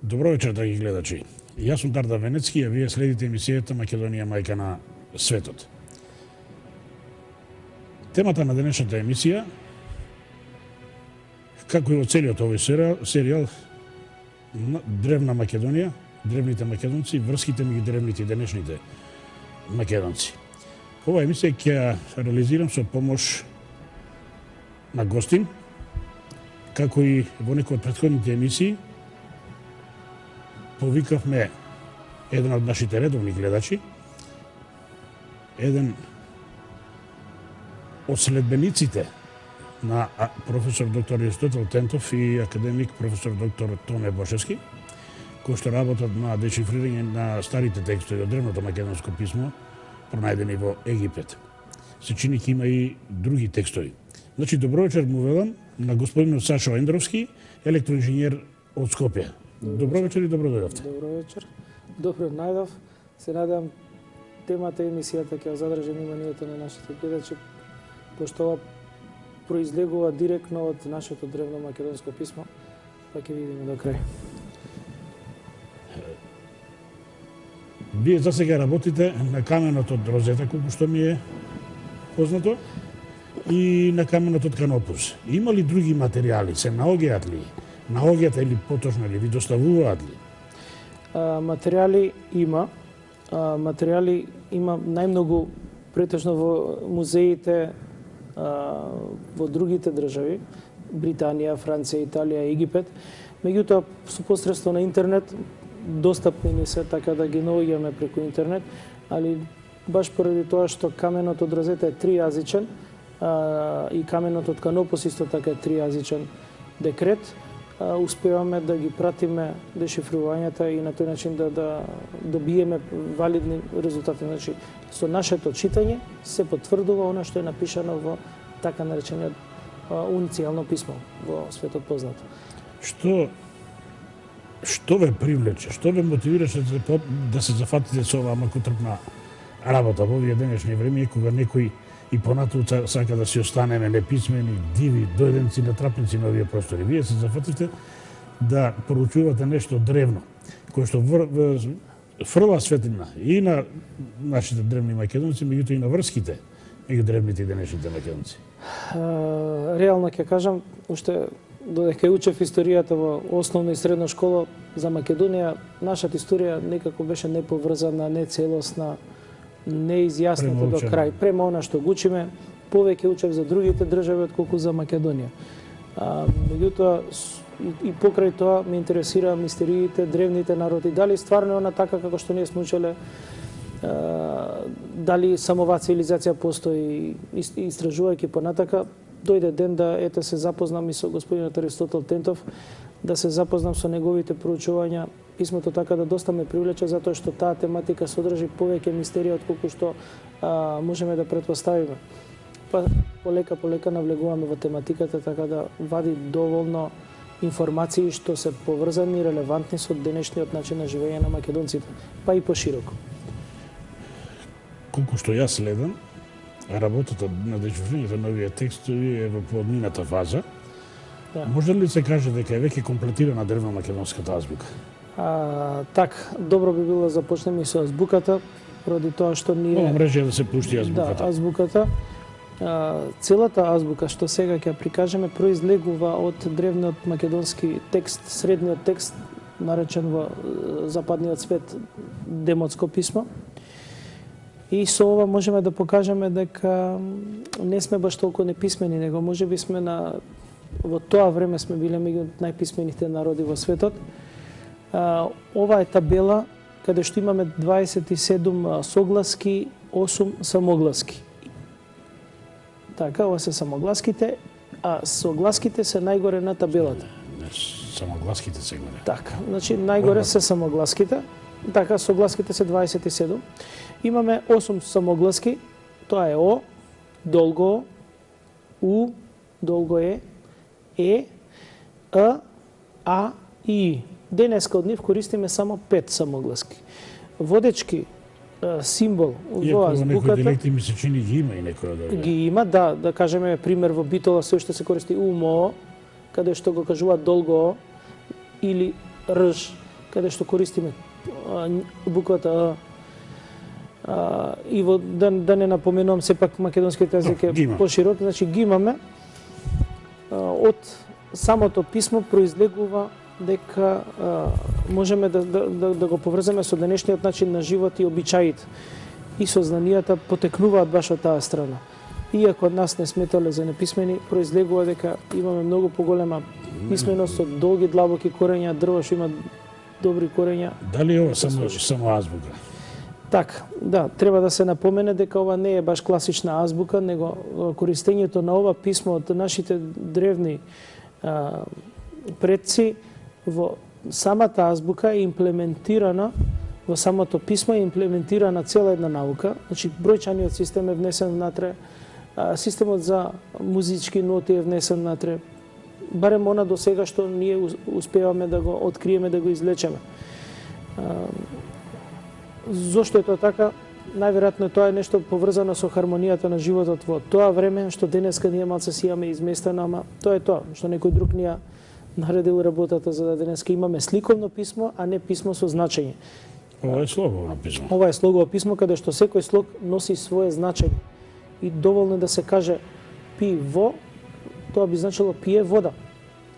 Добро вечер, драги гледачи. Јас сум Дарда Венецки, а вие следите емисијата Македонија мајка на светот. Темата на денешната емисија, како и во целиот овој серијал, древна Македонија, древните македонци, врските меѓу древните и денешните македонци. Ова емисија ќе ја реализирам со помош на гостин, како и во некои од претходните емисии, повикавме еден од нашите редовни гледачи, еден од следбениците на професор доктор Аристотел Тентов и академик професор доктор Томе Бошевски, кои што работат на дешифрирање на старите текстови од древното македонско писмо, пронајдени во Египет. Се чини ќе има и други текстови. Значи, добро вечер му велам на господинот Сашо Ендровски, електроинженер од Скопје. Добро вечер и добро дојдовте. Добро вечер. Добро најдов. Се надевам темата емисијата ќе задржи вниманието на нашите гледачи, пошто ова произлегува директно од нашето древно македонско писмо, па ќе видиме до крај. Вие за сега работите на каменот од Розета, колку што ми е познато, и на каменот од Канопус. Има ли други материјали? Се наоѓаат ли? Наоѓате или поточно ли ви доставуваат ли? Материјали има. Материјали има најмногу претежно во музеите во другите држави, Британија, Франција, Италија, Египет. Меѓутоа, со посредство на интернет, достапни ни се, така да ги наоѓаме преку интернет, али баш поради тоа што каменот од Розета е тријазичен и каменот од Канопус исто така е тријазичен декрет, успеваме да ги пратиме дешифрувањата и на тој начин да добиеме валидни резултати. Значи, со нашето читање се потврдува она што е напишано во така наречениот уницијално писмо во светот познато. Што ве привлече? Што ве мотивираше да се зафатите со оваа макутрпна работа во овие денешни време, кога некои и понатаму сака да си останеме неписмени, диви, дојденци, натрапници на овие простори? Вие се зафатите да проучувате нешто древно, кое што фрла светлина и на нашите древни македонци, меѓутоа и на врските меѓу древните и денешните македонци. Реално ќе кажам, уште додека учев историјата во основна и средна школа за Македонија, нашата историја некако беше неповрзана, нецелосна, неизјасната до крај. Према она што го учиме, повеќе учев за другите држави отколку за Македонија. Меѓутоа, и покрај тоа ме интересира мистериите, древните народи. Дали стварно е она така како што ние сме учеле, дали самова цивилизација постои, истражувајќи понатака, дојде ден да се запознам и со господинот Аристотел Тентов, да се запознам со неговите проучувања. Писмото така да доста ме привлече, затоа што таа тематика содржи повеќе мистерија отколку што можеме да претпоставиме. Па полека навлегуваме во тематиката, така да вади доволно информации што се поврзани и релевантни со денешниот начин на живење на македонците, па и пошироко. Колку што јас следам, работата на дешифрирањето на овие текстови е во подмината фаза. Да. Може ли се каже дека е веќе комплетирана древно-македонската азбука? Так, добро би било да започнеме и со азбуката, поради тоа што ние... Ова мрежа да се пушти азбуката. Да, азбуката. Целата азбука што сега ќе прикажеме произлегува од древниот македонски текст, средниот текст, наречен во западниот свет Демотско писмо. И со ова можеме да покажеме дека не сме баш толку неписмени, него можеби сме во тоа време сме биле меѓу најписмените народи во светот. Ова е табела каде што имаме 27 согласки, 8 самогласки. Така, ова се самогласките, а согласките се најгоре на табелата. Самогласките се горе. Така, значи најгоре се самогласките, така согласките се 27. Имаме 8 самогласки, тоа е О, долго У, долго Е, А и И. Денеска од нив користиме само 5 самогласки. Водечки символ во азбуката. Иако во некои диалекти ми се чини ги има и некој од овие. Ги има, да кажеме пример во Битола се уште се користи умо, каде што го кажуваат долго или рж каде што користиме буквата и да не напоменувам, сепак македонскиот јазик е поширок, значи ги имаме. Од самото писмо произлегува дека можеме да го поврземе со денешниот начин на живот и обичаите. И сознанијата потекнуваат баш од таа страна. Иако од нас не сметале за неписмени, произлегува дека имаме многу поголема писменост со долги длабоки корења, дрво што има добри корења. Дали е ова само азбука? Така, да, треба да се напомене дека ова не е баш класична азбука, него користењето на ова писмо од нашите древни предци во самата азбука е имплементирана, во самото писмо е имплементирана цела една наука. Значи, бројчаниот систем е внесен внатре, системот за музички ноти е внесен внатре, барем она до сега што ние успеваме да го откриеме, да го извлечеме. Зошто е тоа така? Најверојатно тоа е нешто поврзано со хармонијата на животот во тоа време, што денеска ние малце си имаме изместено, ама тоа е тоа, што некој друг ни ја наредил работата за да денеска имаме сликовно писмо, а не писмо со значење. Ова е слогово писмо. Ова е слогово писмо каде што секој слог носи свое значење. И доволно да се каже пи во, тоа би значило пие вода.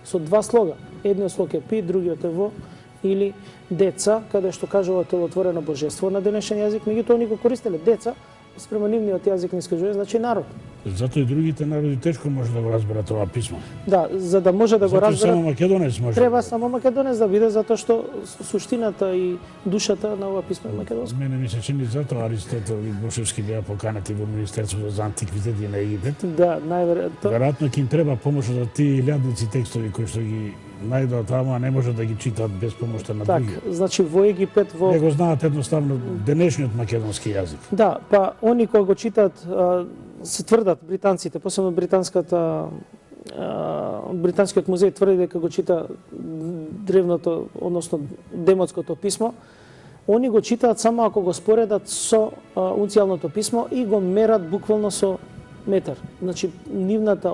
Со два слога. Едниот слог е пи, другиот е во, или деца, каде што кажува телотворено божество на денешен јазик, меѓутоа они го користеле деца, спрема нивниот јазик не скажува, значи народ. Затоа и другите народи тешко може да го разберат ова писмо. Да, за да може да го разберат. Само македонец може. Треба само македонец да биде, затоа што суштината и душата на ова писмо е македонско. Мене ми се чини затоа Аристотел и Бошевски беа поканати во Министерството за антиквитети на Египет. Да, најверојатно. Веројатно ќе им треба помош за тие илјадници текстови кои што ги најдоа таму, а не може да ги читаат без помошта на други. Так, значи во Египет Не го знаат едноставно денешниот македонски јазик. Да, па они кога го читаат се тврдат британците, посебно британскиот музеј тврди дека го чита древното, односно демотското писмо. Они го читаат само ако го споредат со унцијалното писмо и го мерат буквално со метар. Значи нивната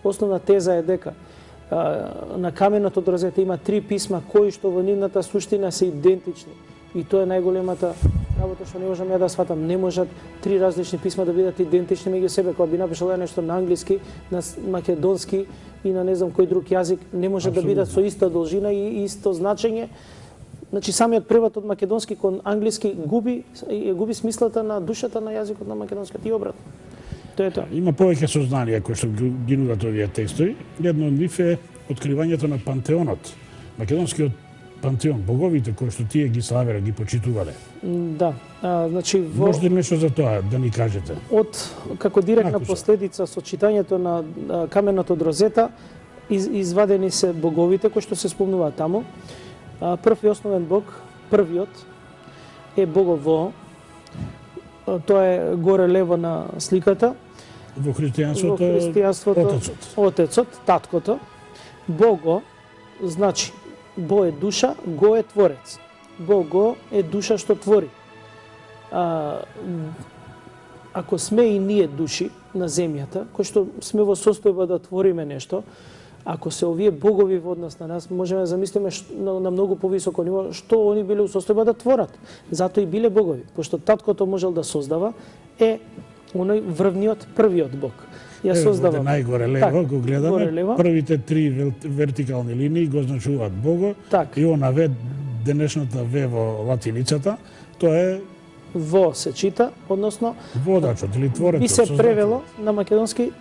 основна теза е дека на каменот од розета има три писма кои што во нивната суштина се идентични. И тоа е најголемата работа што не можам ја да сватам. Не можат три различни писма да бидат идентични меѓу себе. Кога би напишал нешто на англиски, на македонски и на не знам кој друг јазик, не може да бидат со иста должина и исто значење. Значи самиот превод од македонски кон англиски губи смислата на душата на јазикот на македонскиот и обратно. Тоа е тоа. Има повеќе сознанија кои што ги нудат овие текстови. Едно од нив е откривањето на пантеонот. Македонскиот пантеон, боговите кои што тие ги славеле, ги почитувале. Да, значи може ли нешто за тоа да ни кажете? Како директна последица со читањето на каменот од розета извадени се боговите кои што се спомнуваат таму. Прв и основен бог, првиот е Богот Во. Тоа е горе лево на сликата. Во христијанството Отецот, таткото. Бого значи Бо е душа, Го е творец. Бого е душа што твори. Ако сме и ние души на земјата, кои што сме во состојба да твориме нешто, ако се овие богови во однос на нас, можеме да замислиме на многу повисоко ниво што они биле у состојба да творат. Затоа и биле богови, пошто таткото можел да создава, е оној врвниот првиот бог. Ја создавам. Најгоре лево го гледаме, првите три вертикални линии го означуваат Бого, и она ве, денешната ве во латиницата, тоа е Во се чита, односно водачот или творецот. Би се превело на македонски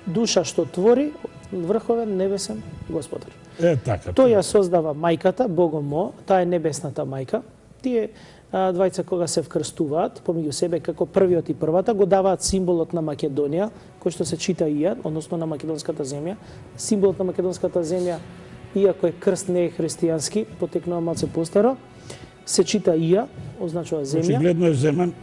душа што твори, врховен небесен Господар. Така. Тој ја создава мајката, Богом Мо, таа е небесната мајка. Тие двајца кога се вкрстуваат помеѓу себе како првиот и првата, го даваат символот на Македонија, кој што се чита Ија, односно на македонската земја. Символот на македонската земја, иако е крст не е христијански, потекнува малце постаро, се чита Ија, означува земја. Очигледно е земен.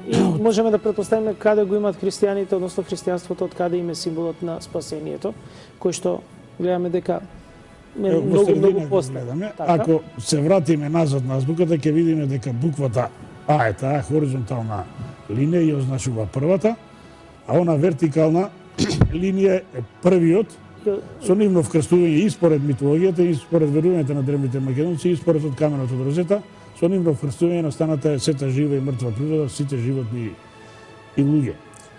И можеме да претпоставиме каде го имаат христијаните, односно христијанството, од каде им е символот на спасението, кој што гледаме дека многу постане. Ако се вратиме назад на азбуката, ќе видиме дека буквата А е таа хоризонтална линија и означува првата, а она вертикална линија е првиот Со нивно вкрстување и според митологијата, и според верувањето на древните македонци, и според од каменот од Розета, со нивно вкрстување настаната е сета жива и мртва природа, сите животни и луѓе.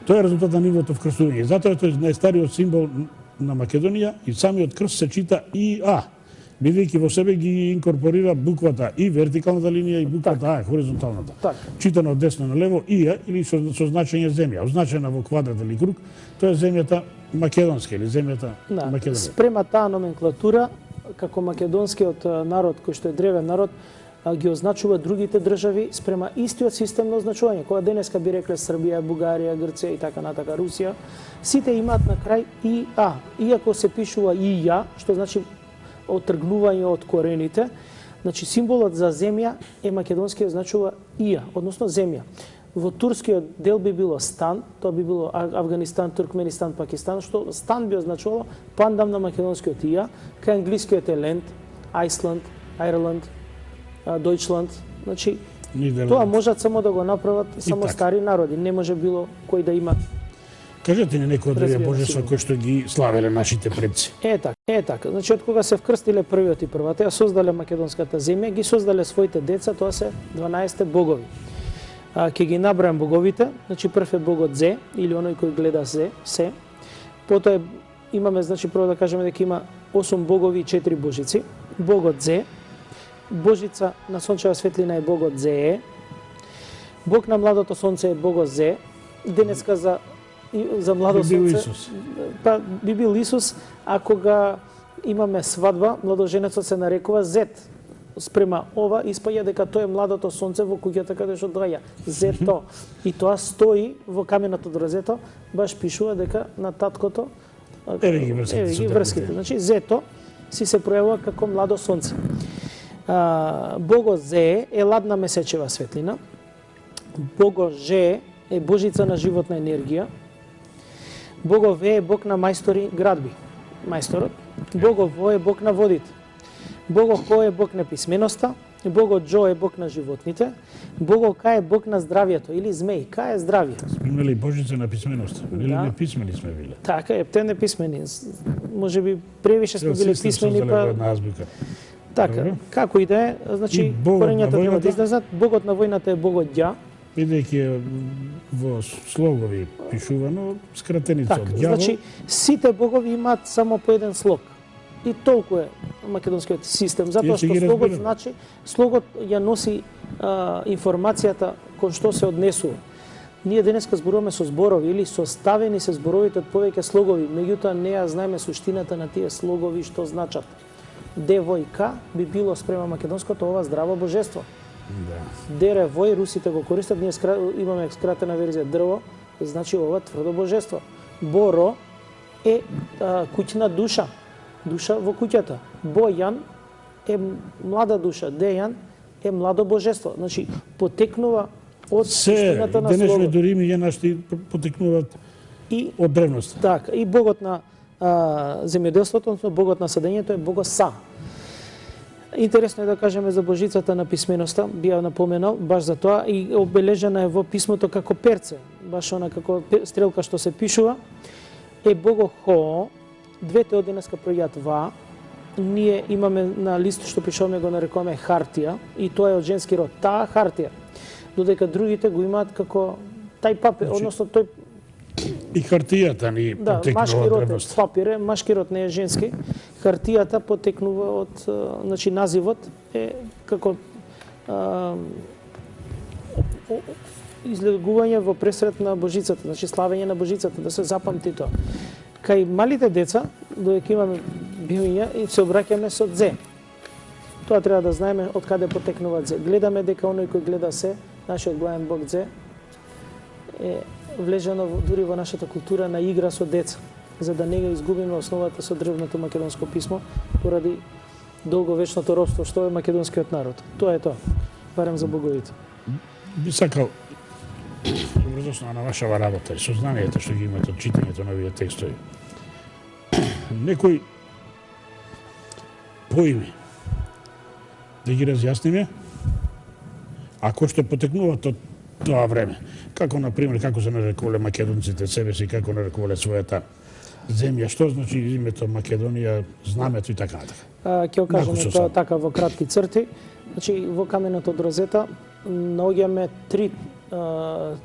Тоа е резултат на нивното вкрстување. Затоа е тој најстариот символ на Македонија и самиот крст се чита ИА, бидејќи во себе ги инкорпорира буквата И, вертикалната линија, и буквата А, хоризонталната. Читано од десно на лево ИА или со значење земја, означена во квадрат или круг, тоа е земјата македонска или земјата Македонија. Спрема таа номенклатура, како македонскиот народ, кој што е древен народ, ги означува другите држави спрема истиот систем на означување. Кога денеска би рекле Србија, Бугарија, Грција и така натака, Русија, сите имаат на крај ИА. Иако се пишува ИА, што значи отргнување од корените, значи символот за земја е македонски означува ИА, односно земја. Во турскиот дел би било стан, тоа би било Афганистан, Туркменистан, Пакистан, што стан би означувало пандам на македонскиот ИА, кај англискиот е ленд, Айсланд, Айрланд, Дојчланд, значи тоа можат само да го направат само стари народи, не може било кој да има. Кажете ни некои од овие божества кои што ги славеле нашите предци. Така. Значи од кога се вкрстиле првиот и првата, ја создале македонската земја, ги создале своите деца, тоа се 12 богови. Ќе ги набрајам боговите, значи прв е богот Зе или оној кој гледа се. Потоа имаме, значи прво да кажеме дека има 8 богови и 4 божици. Богот Зе, божица на сончева светлина е богот Зее. Бог на младото сонце е богот Зе. Денеска за младо сонце би бил Исус, а кога имаме свадба, младоженецот се нарекува Зет. Спрема ова испаѓа дека тоа е младото сонце во куќата каде што доаѓа. Зето. И тоа стои во каменот од Розето, баш пишува дека на таткото еве ги врските. Значи Зето си се пројавува како младо сонце. Богот Зе е ладна месечева светлина. Богот Же е божица на животна енергија. Богот Ве е бог на мајстори градби, мајсторот. Богот Во е бог на водите. Богот Хо е бог на писменоста. Богот Джо е бог на животните. Богот Ка е бог на здравието или змеј. Ка е здравие. Имали божица на писменоста. Или неписмени сме биле. Така е, те неписмени. Може би превише сме биле писмени, па така, како и да е, значи корењата треба да излезат. Богот на војната е богот Ѓа. Бидејќи е во слогови пишувано, скратеница од ѓавол. Значи, сите богови имаат само по еден слог. И толку е македонскиот систем, затоа што слогот значи, слогот ја носи информацијата кон што се однесува. Ние денеска зборуваме со зборови или составени се зборовите од повеќе слогови, меѓутоа не ја знаеме суштината на тие слогови што значат. Девојка би било спрема македонското ова здраво божество. Дере вој, русите го користат, ние имаме скратена верзија дрво, значи ова тврдо божество. Боро е куќна душа, душа во куќата. Бојан е млада душа, Дејан е младо божество. Значи потекнува од суштината на словото. Денешни дури имиња нашти потекнуваат од древност. Така, и богот на земјоделството, односно богот на садењето е богот Са. Интересно е да кажеме за божицата на писменоста, би ја напоменал, баш за тоа, и обележена е во писмото како перце, баш она како стрелка што се пишува, е богот Хо, двете од денеска пројат Ва, ние имаме на лист што пишуваме го нарекуваме хартија, и тоа е од женски род, таа хартија, додека другите го имаат како тај папир, односно тој и хартијата ни потекнува од древност. Папир е, машки род не е женски. Хартијата потекнува од, значи називот е како излегување во пресрет на божицата, значи славење на божицата, да се запамти тоа. Кај малите деца, додека имаме биоња, и се обраќаме со Зе. Тоа треба да знаеме од каде потекнува Зе. Гледаме дека оној кој гледа се, нашиот главен бог Зе, е влежено дури во нашата култура на игра со деца, за да не го изгубиме основата со древното македонско писмо поради долговечното робство што е македонскиот народ. Тоа е тоа, барем за боговите. Би сакал врз основа на вашава работа и сознанието што ги имате од читањето на овие текстови. Некои поими да ги разјасниме, ако што потекнуваат од тоа време. Како, например, како се нарекувале македонците себе си, како нарекувале својата земја, што значи името Македонија, знамето и така натака. Ќе го кажеме тоа така во кратки црти. Значи, во каменот од Розета наоѓаме три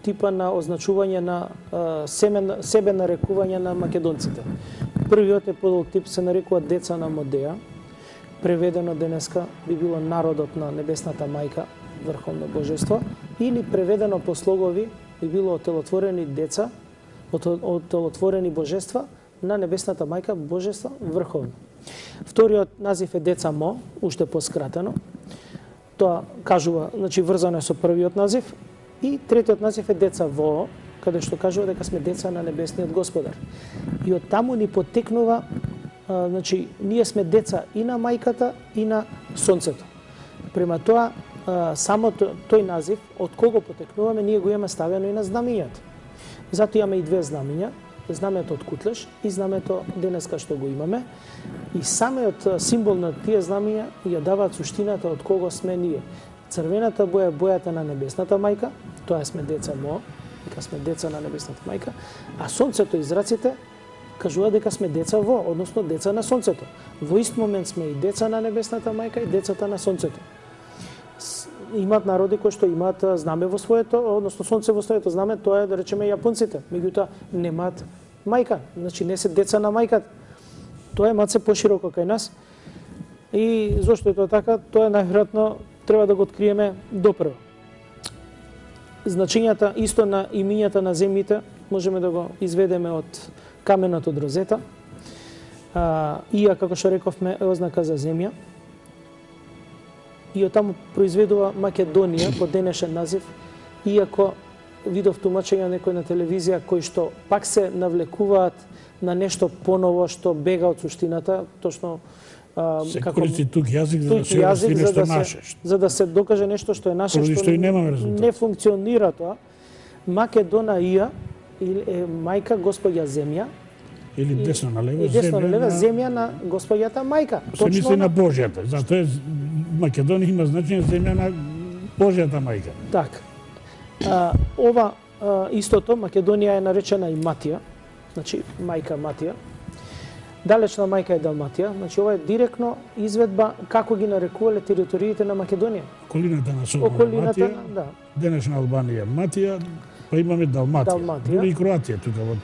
типа на означување на себе нарекување на македонците. Првиот е подолг тип, се нарекува деца на Модеја. Преведено денеска би било народот на небесната мајка, врховно божество, или преведено по слогови би било отелотворени деца, отелотворени божества на небесната мајка, божество врховно. Вториот назив е деца Мо, уште поскратено. Тоа кажува, значи врзано е со првиот назив. И третиот назив е деца Во, каде што кажува дека сме деца на небесниот Господар. И од таму ни потекнува, значи, ние сме деца и на мајката и на сонцето. Према тоа, само тој назив, од кого потекнуваме, ние го имаме ставено и на знамењата. Затоа имаме и две знамења, знамето од Кутлеш и знамето денеска што го имаме. И самиот символ на тие знамења ја даваат суштината од кого сме ние. Црвената боја е бојата на небесната мајка, тоа сме деца Мо, дека сме деца на небесната мајка, а сонцето и зраците кажува дека сме деца Во, односно деца на сонцето. Во ист момент сме и деца на небесната мајка и децата на сонцето. Имаат народи кои што имаат знаме во своето, односно сонце во своето знаме, тоа е да речеме јапонците. Меѓутоа немаат мајка, значи не се деца на мајката. Тоа е малце пошироко кај нас. И зошто е тоа така, тоа е најверојатно треба да го откриеме допрво. Значењата исто на имињата на земјите можеме да го изведеме од каменот од Розета. Ија, како што рековме, е ознака за земја. И од таму произведува Македонија по денешен назив, иако видов тумачење некој на телевизија кои што пак се навлекуваат на нешто поново што бега од суштината, точно се користи тук јазик за да се обясни нешто наше. За да се докаже нешто што е наше, што не функционира тоа. Македонија е мајка Господја земја, или десно налево, земја на Господјата мајка. Се мисли на Божјата, затоа е Македонија има значење земја на Божјата мајка. Така. Ова истото Македонија е наречена и Матија, значи мајка Матија. Далечна мајка е Далматија, значи ова е директно изведба како ги нарекувале териториите на Македонија. Околината на Соломон Матија, да. Денешна Албанија Матија, па имаме Далматија. Дури и Кроатија тука во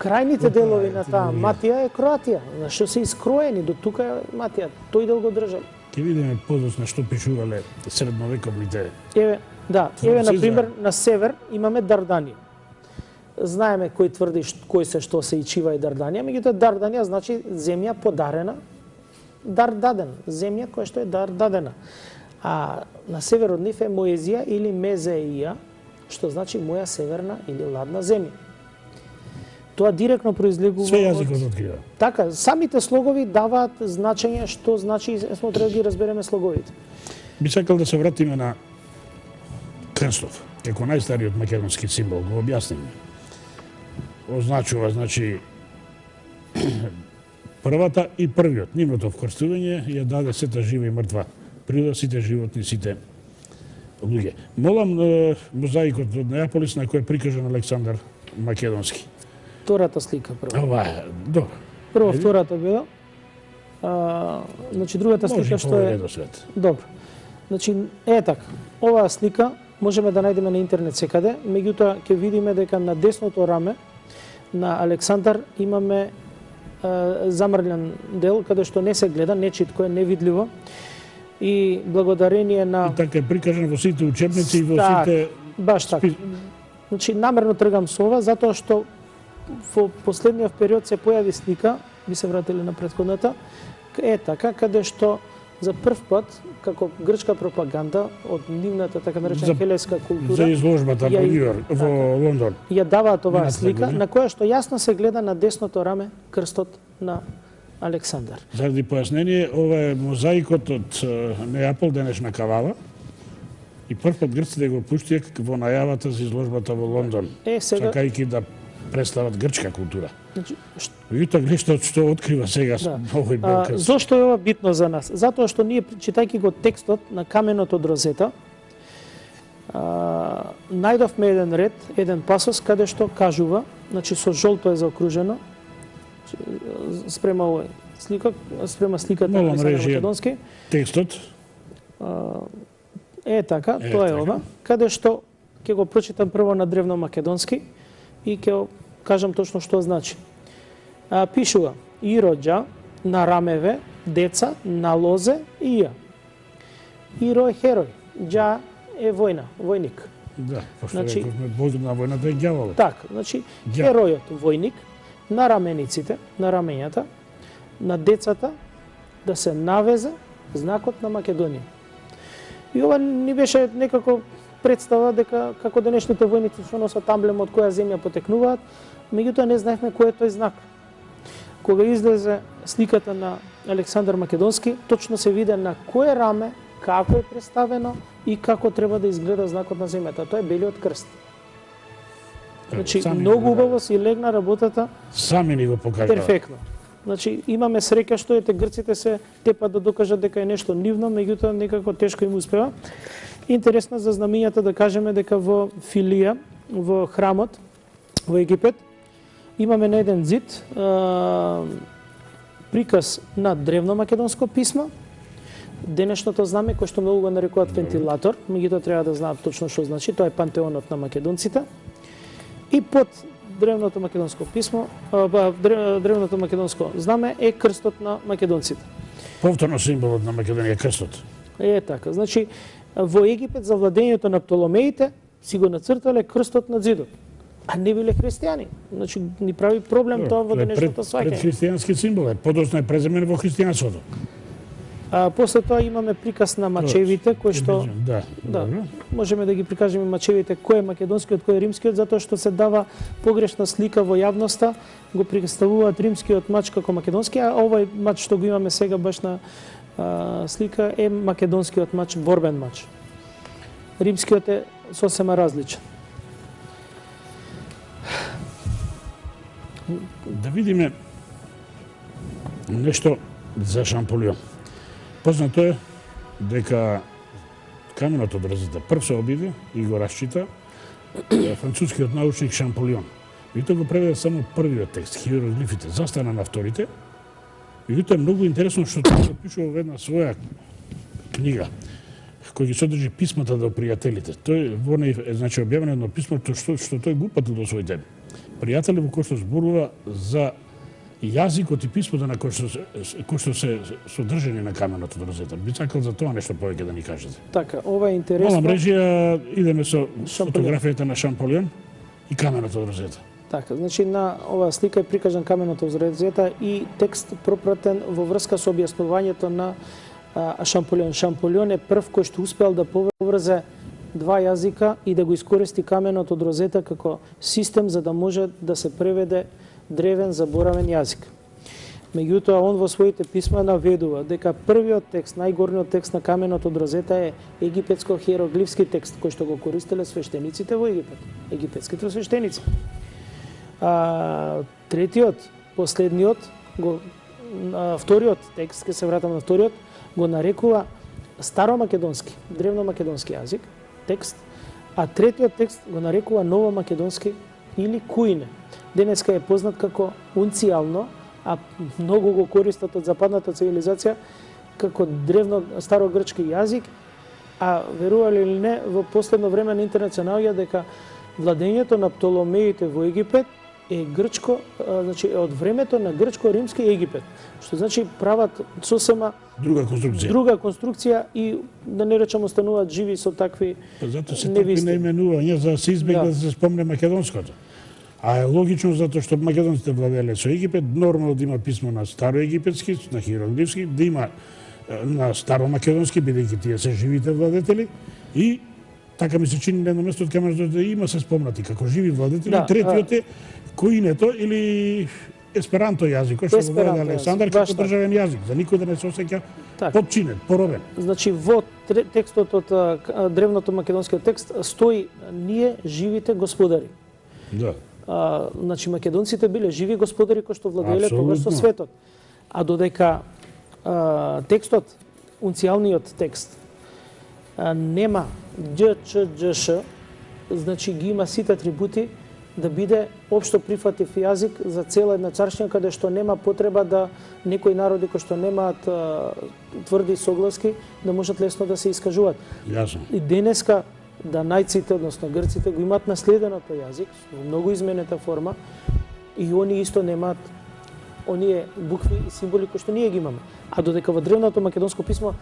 крајните делови на таа Матија е Кроатија, што се искроени до тука е Матија, тој дел го држал. Ќе видиме подоцна што пишувале средновековните. Еве на пример на север имаме Дарданија. Знаеме кој тврди кој се што се Ичива и Дарданија, меѓутоа Дарданија значи земја подарена, дар даден, земја која што е дар дадена. А на север од нив е Моезија или Мезеија, што значи моја северна или ладна земја. Тоа директно произлегува све јазикот открива. Така, самите слогови даваат значење што значи, смо треба да ги разбереме слоговите. Би сакал да се вратиме на крстов, како најстариот македонски символ, го објасниме. Означува, значи, првата и првиот, нивното вкрстување ја даде сета жива и мртва природа, сите животни, сите луѓе. Молам мозаикот од Неаполис на кој е прикажан Александар Македонски. Втората слика прво. Ова е, добро. Прво втората била. Значи другата слика што е добро. Значи е така. Оваа слика можеме да најдеме на интернет секаде, меѓутоа ќе видиме дека на десното раме на Александар имаме замрлен дел каде што не се гледа, нечитко е, невидливо. И благодарение на и така е прикажан во сите учебници и во сите баш така. Значи намерно тргам со ова затоа што во последниот период се појави слика, би се вратили на претходната, е така, каде што за прв пат, како грчка пропаганда од нивната така наречена хелеска култура, за изложбата во Њујорк, во Лондон, ја даваат оваа слика, на која што јасно се гледа на десното раме крстот на Александар. Заради појаснение, ова е мозаикот од Неапол, денешна Кавала, и прв пат грците го пуштија во најавата за изложбата во Лондон, сакајќи да представат грчка култура. Значи, Јута глештот што открива сега овој бел. Зошто е ова битно за нас? Затоа што ние, читајќи го текстот на каменот од Розета, најдовме еден ред, еден пасос, каде што кажува, значи со жолто е заокружено, спрема овој спрема сликата на Нова Александар мрежа. Македонски. Текстот, Така, Е, тоа е така. ова, каде што ќе го прочитам прво на древномакедонски и ќе кажам точно што значи. Пишува: и роѓа на рамеве деца на лозе и ја. Иро е херој, џа е војник. да, пошто Значи- рековме, Бог на војната е ѓаволот. Така, значи Ја. херојот војник на рамениците, на раменјата на децата да се навезе знакот на Македонија. И ова ни беше некако представа дека како денешните војници што носат амблема од која земја потекнуваат, меѓутоа не знаевме кој е тој знак. Кога излезе сликата на Александар Македонски, точно се виде на кое раме, како е представено и како треба да изгледа знакот на земјата. Тоа е белиот крст. Значи, Сами многу го убаво си легна работата, Сами ни го покажаа. перфектно. Значи, имаме среќа што ете грците се тепат да докажат дека е нешто нивно, меѓутоа некако тешко им успева. Интересно за знамињата да кажеме дека во Филија, во храмот во Египет, имаме на еден зид приказ на древно македонско писмо, денешното знаме кој што многу го нарекуваат вентилатор, меѓутоа треба да знаат точно што значи, тоа е пантеонот на македонците. И под древното македонско писмо, древното македонско знаме е крстот на македонците. Повторно символот на Македонија е крстот. Е така, значи во Египет за владењето на Птоломеите си го нацртале крстот на зидот, а не биле христијани. Значи ни прави проблем тоа во денешното Пред сваќање. христијански символ е, подоцна е преземен во христијанството. После тоа имаме приказ на мачевите кој што Да, да, добро. можеме да ги прикажеме мачевите кој е македонскиот, кој е римскиот, затоа што се дава погрешна слика во јавноста, го представуваат римскиот мач како македонски, а овој мач што го имаме сега баш на слика е македонскиот мач, борбен мач. Римскиот е сосема различен. Да видиме нешто за Шамполион. Познато е дека каменот од розата прв се обиде и го расчита францускиот научник Шамполион. И тоа го преведе само првиот текст, хиероглифите, застана на вторите. И тоа е многу интересно што тоа го пишува во една своја книга кој ги содржи писмата до пријателите. Тој во неј е значи објавено едно писмо што тој го упатил до своите пријатели во кој што зборува за јазикот и писмото на кој што се содржани на каменот од розета. Би сакал за тоа нешто повеќе да ни кажете. Така, ова е Мала интересно. мрежија, идеме со Шамполион. фотографијата на Шамполион и каменот од розета. Така, значи на оваа слика е прикажан каменот од розета и текст пропратен во врска со објаснувањето на Шамполион. Шамполион е прв кој што успеал да поврзе два јазика и да го искористи каменот од розета како систем за да може да се преведе древен заборавен јазик. Меѓутоа, он во своите писма наведува дека првиот текст, најгорниот текст на каменот од розета е египетско-хиероглифски текст, кој што го користеле свештениците во Египет, египетските свештеници. Третиот, последниот, вториот текст, ќе се вратам на вториот, го нарекува старомакедонски, древномакедонски јазик, текст, а третиот текст го нарекува новомакедонски или куине. Денеска е познат како унцијално, а многу го користат од западната цивилизација како древно старогрчки јазик, а верували или не, во последно време на интернет се наоѓа дека владењето на Птоломеите во Египет е грчко, значи е од времето на грчко-римски Египет, што значи прават сосема друга конструкција и да не речам остануваат живи со такви Затоа се такви невисти. наименувања за да се избегне Да. да се спомне македонското. А е логично затоа што македонците владееле со Египет, нормално да има писмо на староегипетски, на хиероглифски, да има на старомакедонски, бидејќи тие се живите владетели, и така ми се чини на едно место од камерата да има се спомнати како живи владетели. Да, Третиот е коинето или есперанто јазикот, што го владее Александар како државен јазик, за никој да не се осеќа подчинет, поробен. Значи во текстот од древното македонскиот текст стои ние живите господари. Да. Значи македонците биле живи господари кои што владееле тогаш со светот. А додека текстот, унцијалниот текст, нема ДЧ, ДШ, значи ги има сите атрибути да биде општо прифатив јазик за цела една царшина, каде што нема потреба да некои народи кои што немаат тврди согласки да можат лесно да се искажуваат. Јасно. И денеска данајците, односно грците, го имаат наследено тој јазик во многу изменета форма и они исто немаат оние букви и символи кои што ние ги имаме. А додека во древното македонско писмо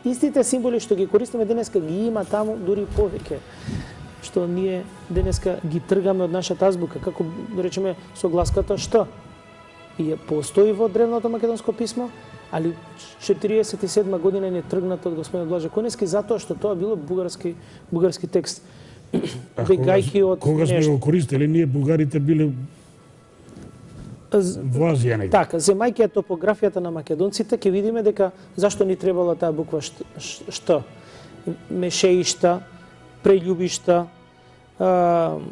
истите символи што ги користиме денеска ги има таму дури повеќе, што ние денеска ги тргаме од нашата азбука, како да речеме согласката Ш. И постои во древното македонско писмо, али 47 година не тргнат од господин Блаже Конески затоа што тоа било бугарски текст. Бегајки од кога сме го користели ние бугарите биле во Азија негде. Така, земајќи ја топографијата на македонците, ќе видиме дека зашто ни требала таа буква Ш. Мешеишта, прељубишта,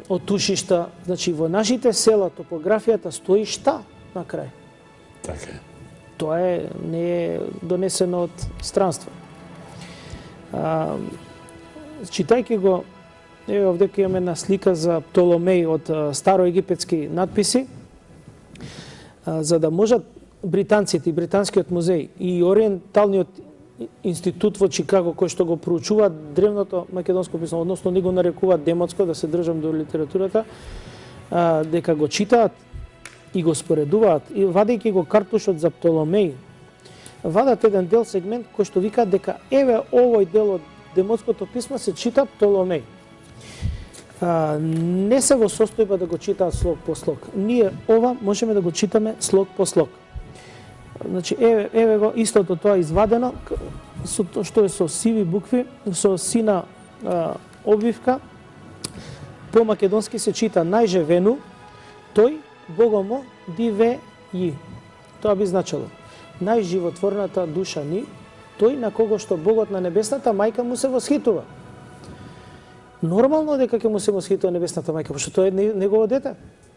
отушишта. Значи, во нашите села топографијата стои Шта на крај. Така. Тоа не е донесено од странство. Читајќи го, еве овде имаме една слика за Птоломеј од староегипетски надписи, за да можат британците и британскиот музеј и Ориенталниот институт во Чикаго кој што го проучуваат древното македонско писмо, односно не го нарекуваат демотско, да се држам до литературата, дека го читаат и го споредуваат и вадејќи го картушот за Птоломеј, вадат еден дел сегмент кој што викаат дека еве овој дел од демотското писмо се чита Птоломеј. Не се во состојба да го читаат слог по слог. Ние ова можеме да го читаме слог по слог. Значи, еве го истото тоа извадено, што е со сиви букви, со сина обвивка. По македонски се чита најжевену, тој Богомо диве ји. Тоа би значило најживотворната душа ни, тој на кого што Богот на небесната мајка му се восхитува. Нормално дека ќе му се восхитува небесната мајка, пошто тоа е негово дете.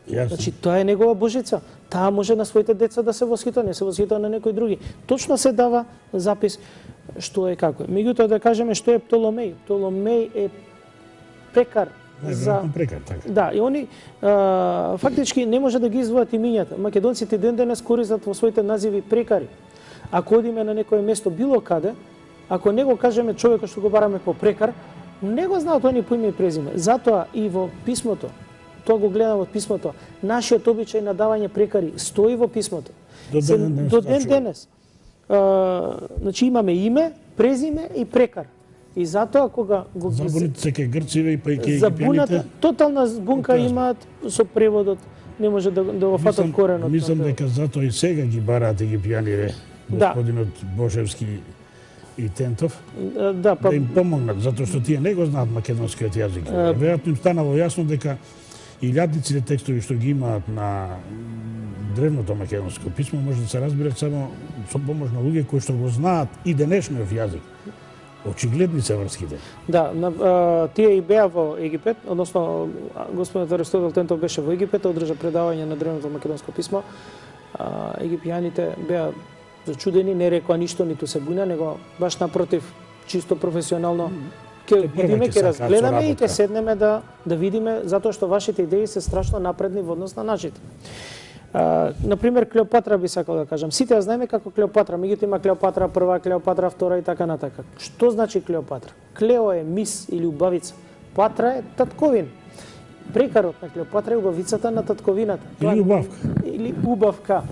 Јасно. Значи, тоа е негова божица. Таа може на своите деца да се восхитува, не се восхитува на некои други. Точно се дава запис што е како е. Меѓутоа да кажеме што е Птоломеј. Птоломеј е прекар за прекар, така. Да, и они фактички не може да ги издвојат имињата. Македонците ден денес користат во своите називи прекари. Ако одиме на некое место било каде, ако не го кажеме човекот што го бараме по прекар, не го знаат они по име и презиме. Затоа и во писмото, тоа го гледам од писмото, нашиот обичај на давање прекари стои во писмото. До ден денес. Значи имаме име, презиме и прекар. И затоа кога го забуните се ке грциве и па и ке египјаните, тотална збунка имаат со преводот, не може да го фатат коренот. Мислам дека затоа и сега ги бараат египјаните, господинот Бошевски и Тентов, да им помогнат, затоа што тие не го знаат македонскиот јазик. Веројатно им станало јасно дека илјадниците текстови што ги имаат на древното македонско писмо може да се разберат само со помош на луѓе кои што го знаат и денешниот јазик. Очигледни се врските. Да, тие и беа во Египет, односно господинот Аристотел Тентов беше во Египет, одржа предавање на древното македонско писмо. Египјаните беа зачудени, не рекоа ништо, ниту се буна, него баш напротив, чисто професионално ќе видиме, ќе разгледаме и ќе седнеме да видиме, затоа што вашите идеи се страшно напредни во однос на нашите. Например, Клеопатра би сакал да кажам. Сите ја знаеме како Клеопатра, меѓутоа има Клеопатра прва, Клеопатра втора и така натака. Што значи Клеопатра? Клео е мис или убавица. Патра е татковин. Прекарот на Клеопатра е убавицата на татковината. Или убавка. Или убавка.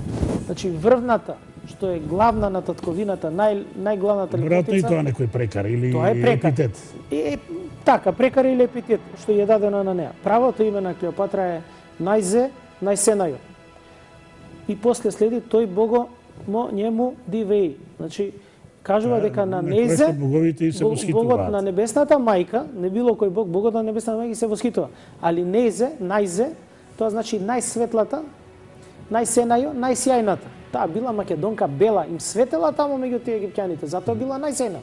Значи врвната, што е главна на татковината, најглавната лепотица. Веројатно и тоа некој прекар или тоа е прекар. епитет. Така, прекар или епитет, што е дадено на неа. Правото име на Клеопатра е најзе, најсенајо. И после следи тој Бого njemu дивеј. Значи, кажува дека на нејзе, Богот на небесната мајка, не било кој Бог, Богот на небесната мајка се восхитува. Али нејзе, најзе, тоа значи најсветлата, најсенајо, најсјајната. Таа била македонка бела, им светела таму меѓу тие египтјаните, затоа била најсејна.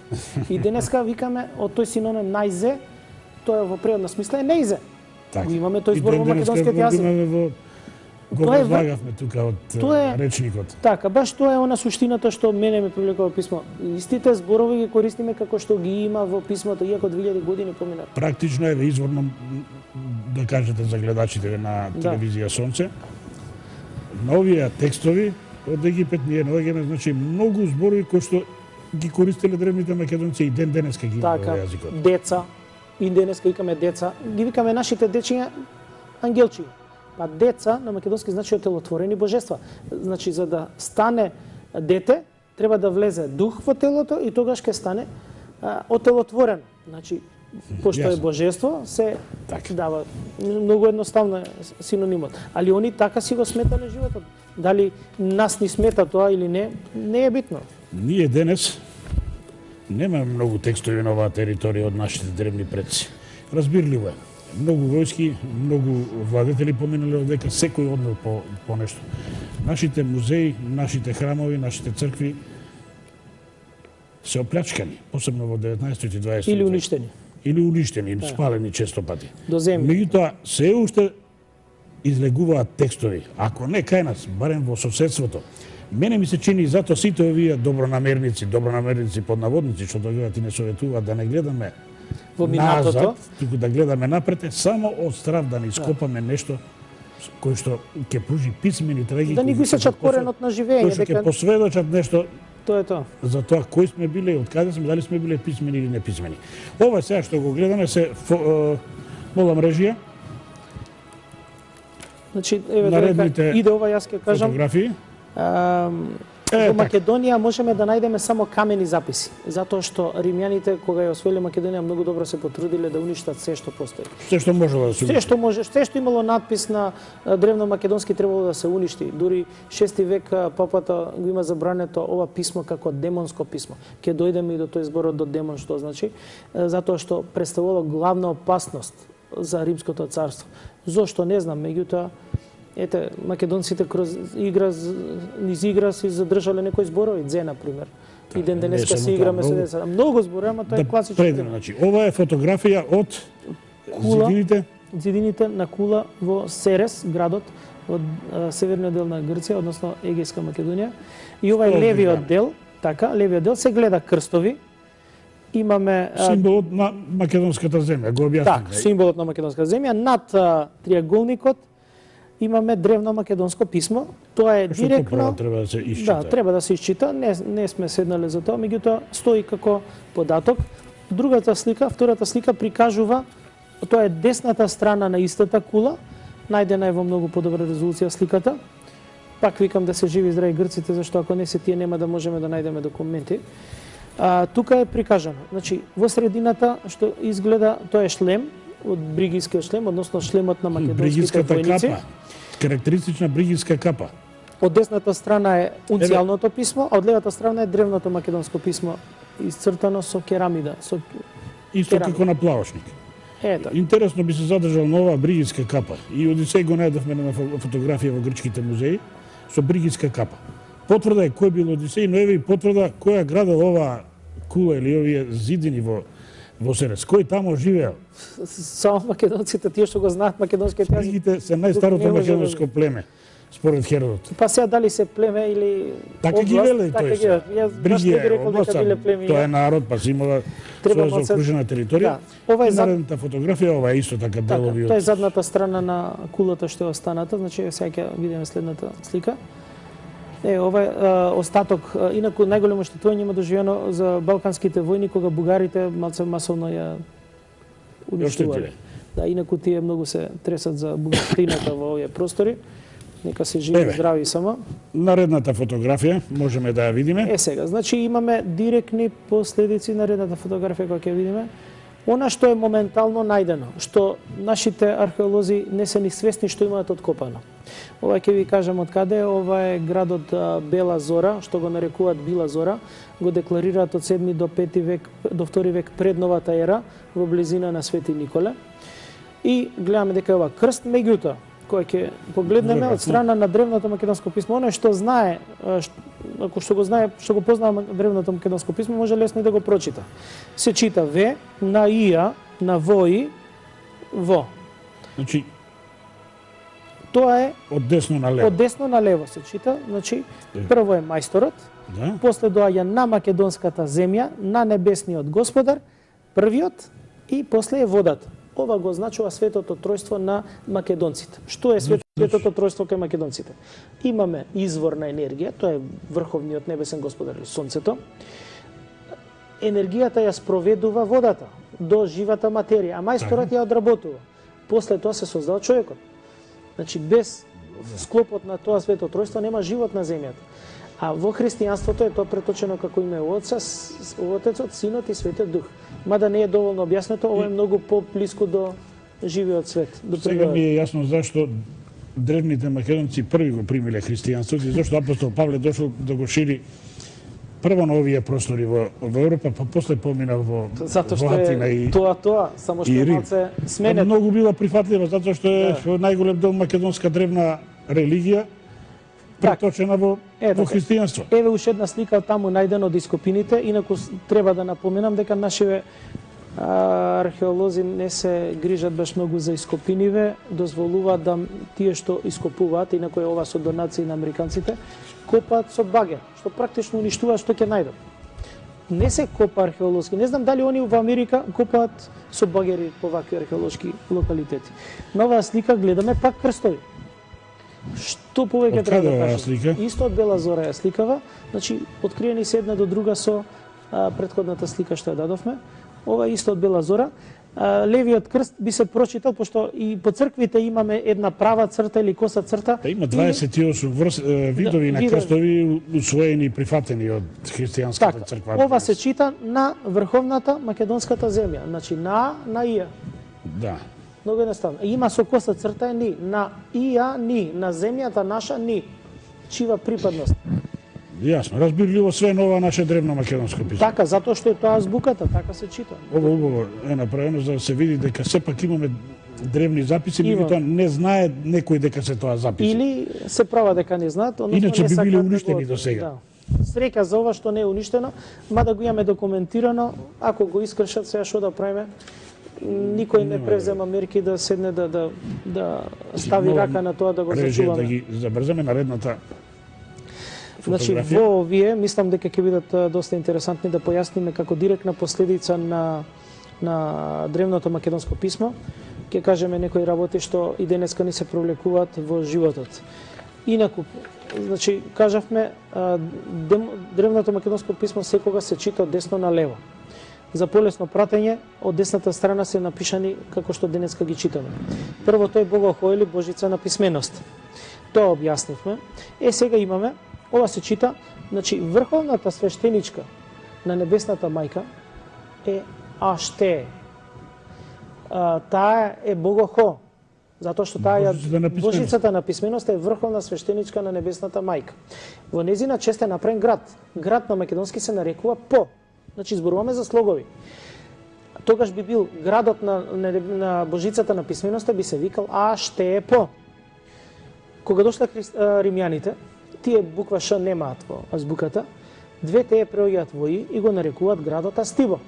И денеска викаме од тој синоним најзе, тоа во преводна смисла е нејзе. Го имаме тој збор во македонскиот јазик. Го разлагавме тука од речникот. Така, баш тоа е она суштината што мене ме привлекува писмо. Истите зборови ги користиме како што ги има во писмото, иако 2000 години помина. Практично е изворно да кажете за гледачите на телевизија Сонце. На овие текстови од Египет ние наоѓаме значи многу зборови кои што ги користеле древните македонци и ден денеска ги има во јазикот. Деца, и денеска викаме деца, ги викаме нашите дечиња ангелчи. Па деца на македонски значи отелотворени божества. Значи за да стане дете треба да влезе дух во телото и тогаш ќе стане отелотворен. Значи пошто е божество, се дава многу едноставно е синонимот. Али они така си го сметале животот. Дали нас ни смета тоа или не, не е битно. Ние денес нема многу текстови на оваа територија од нашите древни предци. Разбирливо е. Многу војски, многу владетели поминале одека, секој однел по нешто. Нашите музеи, нашите храмови, нашите цркви се оплячкани, посебно во 19 и 20 или уништени. Или уништени, спалени често пати. До земја. Меѓутоа, се уште излегуваат текстови. Ако не кај нас, барем во соседството. Мене ми се чини затоа сите овие добронамерници под наводници, што доаѓаат и не советуваат да не гледаме во минатото, назад, туку да гледаме напред, само од страв да не ископаме нешто кој што ќе пружи писмени траги. Да ни го исечат коренот на живење, кој што ќе посведочат нешто. Тоа е тоа. За тоа кои сме биле, од каде сме, дали сме биле писмени или неписмени. Ова сега што го гледаме се молам режија. Значи, еве иде ова, јас ќе кажам. Фотографии. Во Македонија можеме да најдеме само камени записи, затоа што римјаните кога ја освоиле Македонија многу добро се потрудиле да уништат се што постои. Се што можело да се уништи. Се што имало надпис на древно македонски требало да се уништи. Дури 6 век папата го има забрането ова писмо како демонско писмо. Ќе дојдеме и до тој зборот до демон што значи, затоа што представувало главна опасност за римското царство. Зошто не знам, меѓутоа ете, македонците низ игра си задржале некои зборови, дзе, например. И ден денеска си играме се деца. Многу зборови, ама тоа е класичен. Значи, ова е фотографија од зидините на Кула во Серес, градот, од северниот дел на Грција, односно Егејска Македонија. И ова е левиот дел, така, левиот дел, се гледа крстови. Имаме символот на македонската земја, го објаснете. Так, символот на македонската земја, над триаголникот имаме древно македонско писмо. Тоа е директно. Што треба да се исчита. Да, треба да се исчита. Не сме седнале за тоа, меѓутоа стои како податок. Другата слика, втората слика прикажува, тоа е десната страна на истата кула. Најдена е во многу подобра резолуција сликата. Пак викам да се живи здрави грците, зашто ако не се тие нема да можеме да најдеме документи. Тука е прикажано. Значи, во средината што изгледа, тоа е шлем, од бригискиот шлем, односно шлемот на македонските војници. Капа. Карактеристична бригиска капа. Од десната страна е унцијалното писмо, а од левата страна е древното македонско писмо, исцртано со керамида. Исто како на плавошник. Ето. Интересно би се задржал на оваа бригиска капа. И Одисеј го најдовме на фотографија во грчките музеи со бригиска капа. Потврда е кој бил Одисеј, но еве и потврда која градел оваа кула или овие зидини во Серес. Кој тамо живеел? Само македонците, тие што го знаат македонскиот јазик. Фригите се најстарото македонско племе, според Херодот. Па сега дали се племе или така област, ги веле така тој се. Бригија, тоа е народ, па си имала своја закружена територија. Ова е наредната фотографија, ова е исто така делови од... Тоа е задната страна на кулата што е останата, значи сега ќе видиме следната слика. Ова е остаток, инаку најголемо штетување има доживено за балканските војни кога бугарите малце масовно ја уништувале. Да, инаку тие многу се тресат за бугарщината во овие простори. Нека се живи здрави само. Наредната фотографија можеме да ја видиме. Сега, значи имаме директни последици наредната фотографија која ќе видиме. Она што е моментално најдено, што нашите археолози не се ни свесни што имаат откопано. Ова ќе ви кажам од каде, ова е градот Бела Зора, што го нарекуваат Била Зора, го декларираат од 7 до 5 век, до 2 век пред новата ера, во близина на Свети Николе. И гледаме дека ова крст, меѓутоа, кој ќе погледнеме од страна на древното македонско писмо, оној што знае, ако што го знае, што го познава древното македонско писмо, може лесно и да го прочита. Се чита В, на Ија, на Вои, Во. Значи, тоа е од десно на лево. Од десно на лево се чита, значи прво е мајсторот, да? После доаѓа на македонската земја, на небесниот господар, првиот и после е водата. ова го значува светото тројство на македонците. Што е светото тројство кај македонците? Имаме извор на енергија, тоа е врховниот небесен господар или сонцето. Енергијата ја спроведува водата до живата материја, а мајсторот ја одработува. После тоа се создава човекот. Значи без склопот на тоа свето тројство нема живот на земјата. А во христијанството е тоа преточено како име Отецот, Синот и Светиот Дух. Мада не е доволно објаснето, ова е многу поблиску до живиот свет. Сега ми е јасно зашто древните македонци први го примиле христијанството и зашто апостол Павле дошол да го шири прво на овие простори во Европа, па после помина во Атина и тоа, само што малце сменет. Многу била прифатлива затоа што е најголем дел македонска древна религија преточена во христијанство. Еве уште една слика таму најдена од ископините, инаку треба да напоменам дека нашиве археолози не се грижат баш многу за ископиниве, дозволуваат да тие што ископуваат, инаку е ова со донации на американците, копаат со багер, што практично уништуваат што ќе најдат. Не се копа археолошки. Не знам дали они во Америка копаат со багери по вакви археолошки локалитети. На оваа слика гледаме пак крстови. Што повеќе треба да кажам? Исто од Бела Зора ја сликава, значи откриени се една до друга со претходната слика што ја дадовме. Ова исто од Бела Зора. Левиот крст би се прочитал, пошто и по црквите имаме една права црта или коса црта. Има 28 видови на крстови усвоени и прифатени од христијанската црква. Ова се чита на врховната македонската земја, значи на Ија. Да. Многу едноставно. Има со коса црта е ни, на Ија ни, на земјата наша ни. Чива припадност. Јасно, разбирливо све нова наше древно македонско писмо. Така, затоа што е тоа азбуката, така се чита. Ова убаво е направено за да се види дека сепак имаме древни записи, меѓутоа не знае некој дека се тоа записи. Или се права дека не знаат, односно иначе не би биле сакаат уништени до сега. Да. Среќа за ова што не е уништено, мада го имаме документирано, ако го искршат сега што да правиме, никој не превзема мерки да седне да стави рака на тоа да го зачуваме. Да ги забрзаме наредната. Значи, во овие, мислам дека ќе бидат доста интересантни да појасниме како директна последица на древното македонско писмо. Ќе кажеме некои работи што и денеска ни се провлекуваат во животот. Инаку, значи, кажавме, древното македонско писмо секога се чита од десно на лево. За полесно пратење, од десната страна се напишани како што денеска ги читаме. Првото е Богохо или Божица на писменост. Тоа објаснивме. Сега имаме, ова се чита, значи врховната свештеничка на небесната мајка е Аште. Таа е Богохо, затоа што таа Божицата на писменост е врховна свештеничка на небесната мајка. Во незина чест е направен град. Град на македонски се нарекува По. Значи зборуваме за слогови. Тогаш би бил градот на Божицата на писменоста би се викал Аштепо. Кога дошле римјаните, тие буква Ш немаат во азбуката, двете е преоѓаат во И и го нарекуваат градот Астибо.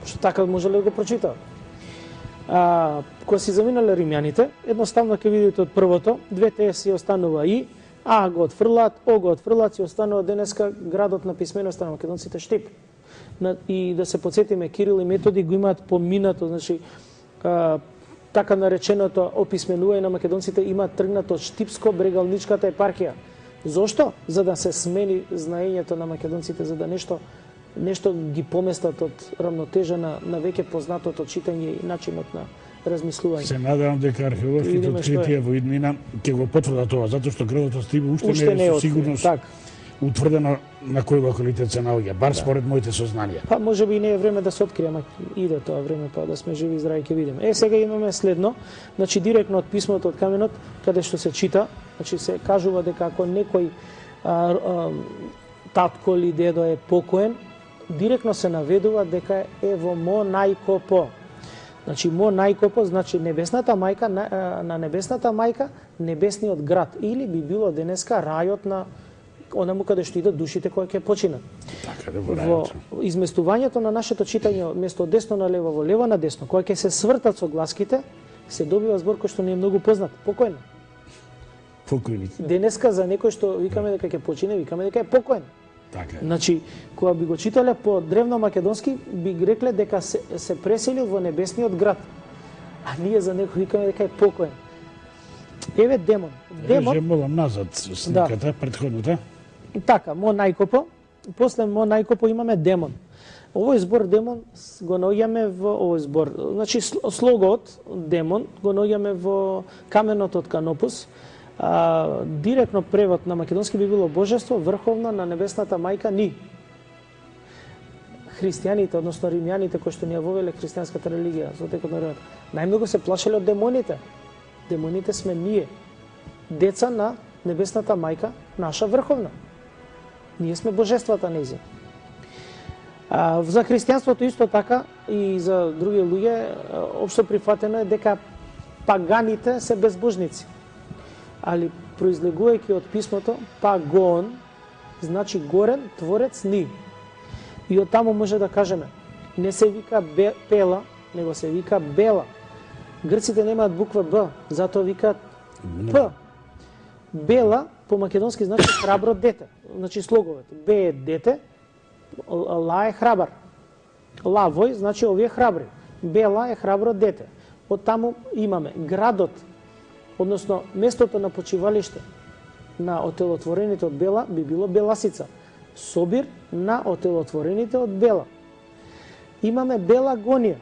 Што така можеле да го прочитаат. Кога си заминале римјаните, едноставно ќе видите од првото, двете си останува И, А го отфрлаат, О го отфрлаат, си останува денеска градот на писменоста на македонците Штип. И да се подсетиме, Кирил и Методи го имаат поминато, значи така нареченото описменување на македонците имаат тргнато од Штипско-брегалничката епархија. Зошто? За да се смени знаењето на македонците, за да нешто ги поместат од рамнотежа на веќе познатото читање и начинот на размислување. Се надевам дека археолошките откритија во иднина ќе го потврдат тоа, затоа што градот Астибо уште не е со сигурност утврдено на кој локалитет се наоѓа, бар според моите сознанија. Па можеби и не е време да се открие, ама иде тоа време, па да сме живи и здрави ќе видиме. Сега имаме следно, значи директно од писмото од каменот, каде што се чита, значи се кажува дека ако некој татко или дедо е покоен, директно се наведува дека е во Мо најкопо. Значи Мо најкопо значи небесната мајка на небесната мајка, небесниот град, или би било денеска рајот на онаму каде што идат душите кои ќе починат. Така да го рајот. Во изместувањето на нашето читање место десно на лево во лево на десно, кои ќе се свртат со гласките, се добива збор кој што не е многу познат, покоен. Покојник. Денеска за некој што викаме дека ќе почине, викаме дека е покоен. Така. Значи, кога би го читале по древно македонски, би рекле дека се преселил во небесниот град. А ние за некој викаме дека е покоен. Еве демон. Демон. Же молам назад снимката, претходната. Така, мо најкопо. После мо најкопо имаме демон. Овој збор демон го наоѓаме во овој збор. Значи слогот демон го наоѓаме во каменот од Канопус. Директно превод на македонски би било божество, врховна на небесната мајка ни. Христијаните, односно римјаните кои што ни ја вовеле христијанската религија со текот на времето, најмногу се плашеле од демоните. Демоните сме ние, деца на небесната мајка, наша врховна. Ние сме божествата нејзи. За христијанството исто така и за други луѓе општо прифатено е дека паганите се безбожници. Али произлегувајќи од писмото пагон значи горен творец ни. И од таму може да кажеме не се вика пела, него се вика бела. Грците немаат буква Б, затоа викаат П. Бела по македонски значи храбро дете. Значи слоговете. Б е дете, ла е храбар. Лавој значи овие храбри. Бела е храбро дете. Од таму имаме градот, односно местото на почивалиште на отелотворените од Бела би било Беласица. Собир на отелотворените од Бела. Имаме Бела Гонија.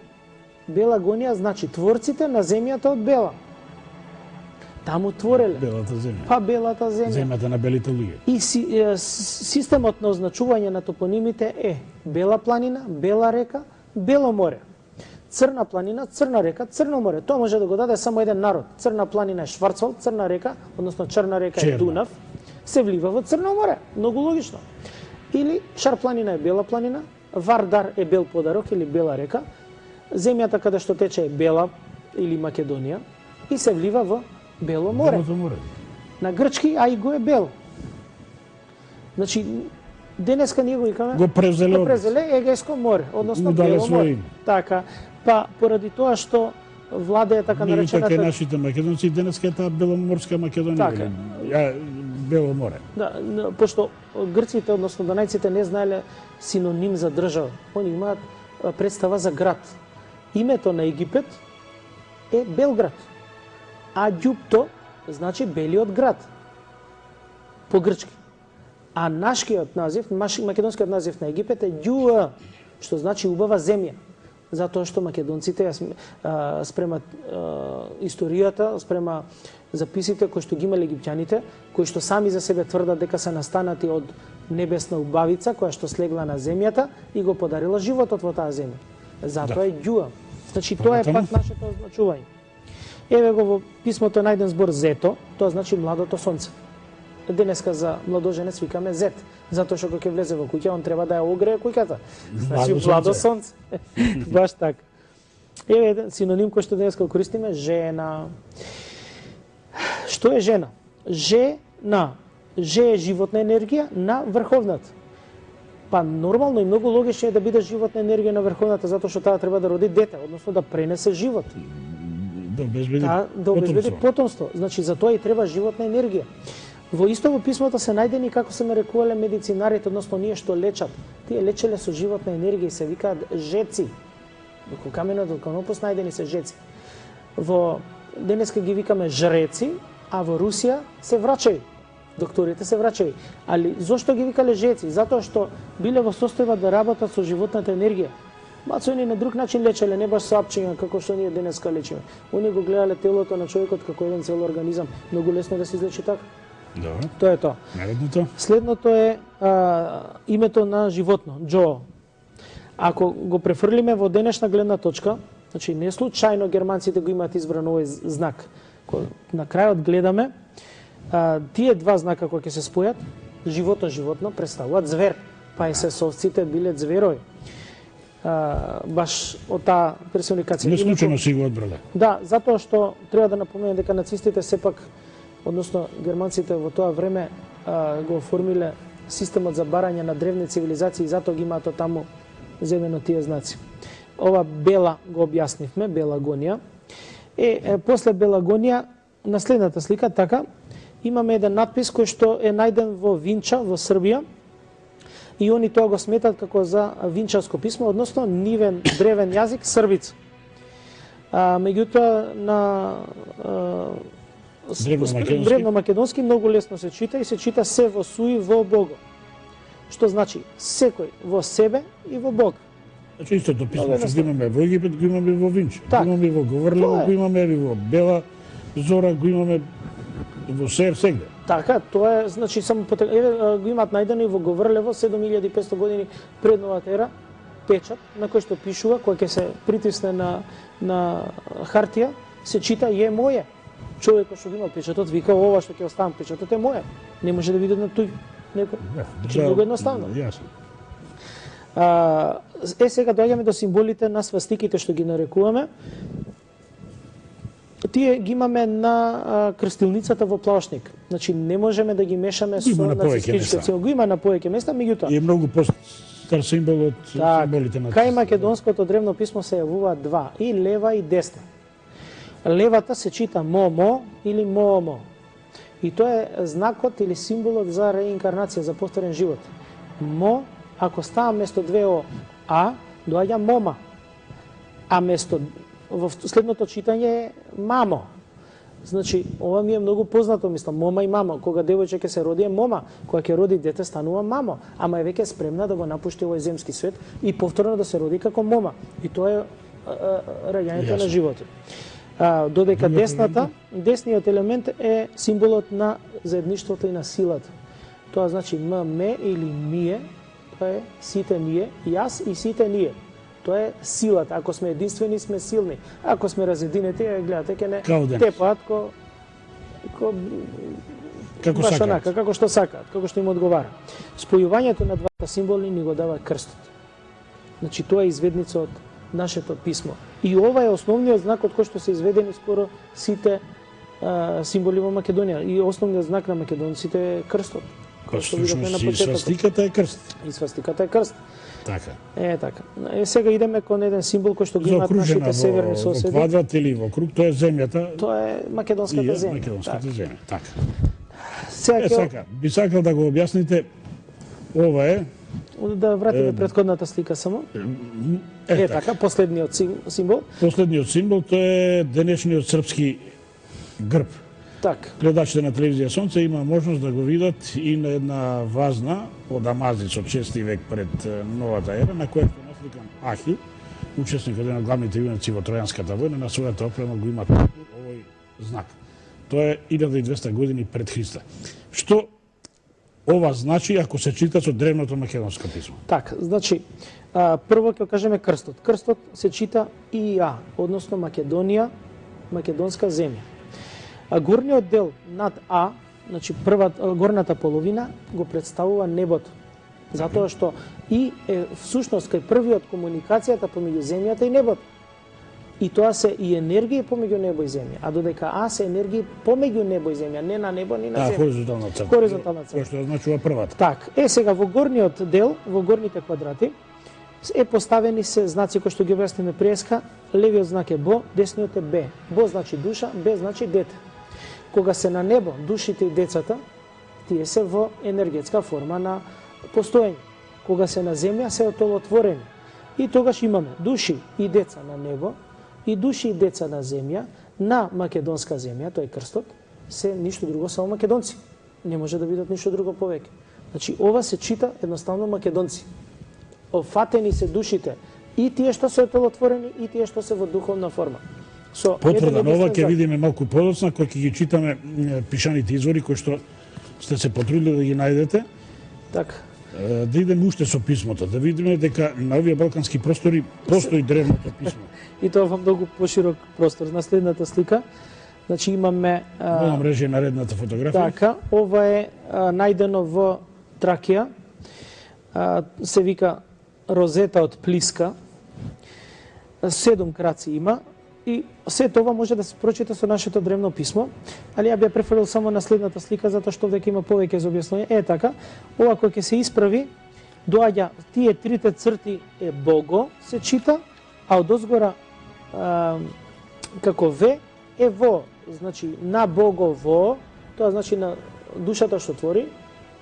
Бела Гонија значи творците на земјата од Бела. Таму твореле. Белата земја. Па белата земја. Земјата на белите луѓе. И системот на означување на топонимите е Бела планина, Бела река, Бело море. Црна планина, Црна река, Црно море. Тоа може да го даде само еден народ. Црна планина е Шварцвалд, Црна река, односно Черна река е Дунав, се влива во Црно море. Многу логично. Или Шар планина е Бела планина, Вардар е Бел подарок или Бела река, земјата каде што тече е Бела или Македонија и се влива во Бело море. Белото море. На грчки, а и го е бел. Значи, денеска ние го викаме... Го превзеле Егејско море, односно Бело Бело море. име. Така, па поради тоа што владее така наречената... Меѓутоа нашите македонци денеска е таа Беломорска Македонија. Така. Бело море. Да, пошто грците, односно данајците не знаеле синоним за држава. Они имаат представа за град. Името на Египет е Белград. А Ѓупто значи белиот град. По грчки. А нашкиот назив, македонскиот назив на Египет е Ѓуа, што значи убава земја. Затоа што македонците спрема историјата, спрема записите кои што ги имале египтјаните, кои што сами за себе тврдат дека се настанати од небесна убавица која што слегла на земјата и го подарила животот во таа земја. Затоа е Ѓуа. Значи тоа е пак нашето означување. Еве го во писмото е најден збор Зето, тоа значи младото сонце. Денеска за младоженец викаме Зет, затоа што кога ќе влезе во куќа, он треба да ја огрее куќата. Значи младо сонце. Баш така. Еве еден синоним кој што денеска го користиме, жена. Што е жена? Жена. Же е животна енергија на врховната. Па нормално и многу логично е да биде животна енергија на врховната, затоа што таа треба да роди дете, односно да пренесе живот. Да обезбеди потомство. Значи за тоа и треба животна енергија. Во исто во писмото се најдени како се нарекувале медицинарите, односно ние што лечат. Тие лечеле со животна енергија и се викаат жеци. Во каменот од Канопус најдени се жеци. Во денеска ги викаме жреци, а во Русија се врачави. Докторите се врачави. Али зошто ги викале жеци? Затоа што биле во состојба да работат со животната енергија. Мацо они на друг начин лечеле, не баш со апчиња како што ние денеска лечиме. Они го гледале телото на човекот како еден цел организам. Многу лесно да се излечи така. Добро. Тоа е тоа. Наредното? Следното е името на животно, Џо. Ако го префрлиме во денешна гледна точка, значи не случајно германците го имаат избран овој знак. На крајот гледаме тие два знака кои ќе се спојат, животно представуваат звер, па и се совците биле зверови. Баш од таа персоникација. Не случајно си го одбрале. Да, затоа што треба да напоменам дека нацистите сепак, односно германците во тоа време го оформиле системот за барање на древни цивилизации и затоа ги имаат таму земено тие знаци. Ова Бела го објаснивме, Бела Гонија. После Бела Гонија, на следната слика, така, имаме еден надпис кој што е најден во Винча, во Србија, и они тоа го сметат како за винчарско писмо, односно нивен древен јазик србица. Меѓутоа на древномакедонски многу лесно се чита и се чита се во суи во Бого. Што значи секој во себе и во Бог. Значи истото писмо што го имаме во Египет, го имаме во Винче, Так. го имаме во Говорливо, го имаме и во Бела Зора, го имаме во сегде. Така, тоа е, значи, само еве го имаат најдено и во Говорлево 7500 години пред новата ера, печат на кој што пишува, кој ќе се притисне на хартија, се чита е моје. Човекот што го има печатот вика ова што ќе оставам печатот е моје. Не може да биде на тој некој. Значи многу едноставно. Јасно. Сега доаѓаме до символите на свастиките што ги нарекуваме. Тие ги имаме на крстилницата во плавшник. Значи не можеме да ги мешаме со нацистичките символи. Го има на повеќе места, меѓутоа. И многу постар символ од символите на. Кај македонското древно писмо се јавуваат два, и лева и десна. Левата се чита момо или момо. И тоа е знакот или символот за реинкарнација, за повторен живот. Мо, ако става место две о а, доаѓа мома. А место во следното читање е мамо. Значи, ова ми е многу познато, мислам, мома и мамо. Кога девојче ќе се роди е мома, кога ќе роди дете станува мамо, ама е веќе спремна да го напушти овој земски свет и повторно da се роди како мома. И тоа е раѓањето на животот. Додека десниот елемент е символот на заедништвото и на силата. Тоа значи ме или мие, тоа е сите ние, јас и сите ние. Тоа е силата. Ако сме единствени, сме силни. Ако сме разединети, гледате ке не тепаат како сакаат. Како што сакаат, како што им одговара. Спојувањето на двата символи ни го дава крстот. Значи тоа е изведница од нашето писмо. И ова е основниот знак од кој што се изведени скоро сите символи во Македонија. И основниот знак на македонците е крстот. Всушност и свастиката е крст. И свастиката е крст. Така. Така. Сега идеме кон еден символ кој што го имаат нашите северни соседи. Во квадрат или во круг, тоа е земјата. Тоа е македонската земја. Македонската земја, така. Сега би сакал да го објасните, ова е да вратиме предходната слика само. Така, последниот символ. Последниот символ тоа е денешниот српски грб. Так. Гледачите на телевизија Сонце има можност да го видат и на една вазна од Амазиц од 6 век пред новата ера, на која е насликан Ахил, учесник еден од главните јуначи во Тројанската војна, на својата опрема го има овој знак. Тоа е 1200 години пред Христа. Што ова значи ако се чита со древното македонско писмо? Така, значи, прво ќе кажеме крстот. Крстот се чита ИА, односно Македонија, македонска земја. А горниот дел над А, значи горната половина, го представува небото. Затоа што И е всушност кај првиот комуникацијата помеѓу земјата и небото. И тоа се и енергија помеѓу небо и земја, а додека А се енергија помеѓу небо и земја, не на небо, ни на земја. Хоризонтална црта. Хоризонтална црта. Кој што означува првата. Так, сега во горниот дел, во горните квадрати, е поставени се знаци кои што ги објасниме преска. Левиот знак е Бо, десниот е Б. Бо значи душа, Б значи дете. Кога се на небо, душите и децата, тие се во енергетска форма на постоење. Кога се на земја, се отолотворени. И тогаш имаме души и деца на небо, и души и деца на земја, на македонска земја, тој е крстот, се ништо друго, само македонци. Не може да бидат ништо друго повеќе. Значи, ова се чита едноставно македонци. Офатени се душите, и тие што се отолотворени, и тие што се во духовна форма. Потврда на ова ќе видиме малку подоцна, кој ќе ги читаме пишаните извори кои што сте се потрудили да ги најдете. Така. Да идеме уште со писмото, да видиме дека на овие балкански простори постои древното писмо. И тоа во многу поширок простор. На следната слика, значи имаме... Голам режија на редната фотографија. Така, ова е најдено во Тракија. Се вика розета од плиска. 7 краци има. И се тоа може да се прочита со нашето древно писмо, али ја би ја преферил само на следната слика, затоа што веќе има повеќе за објаснување. Така, ова кој ќе се исправи, доаѓа тие трите црти е Бого, се чита, а одозгора како В е во, значи на Бого во, тоа значи на душата што твори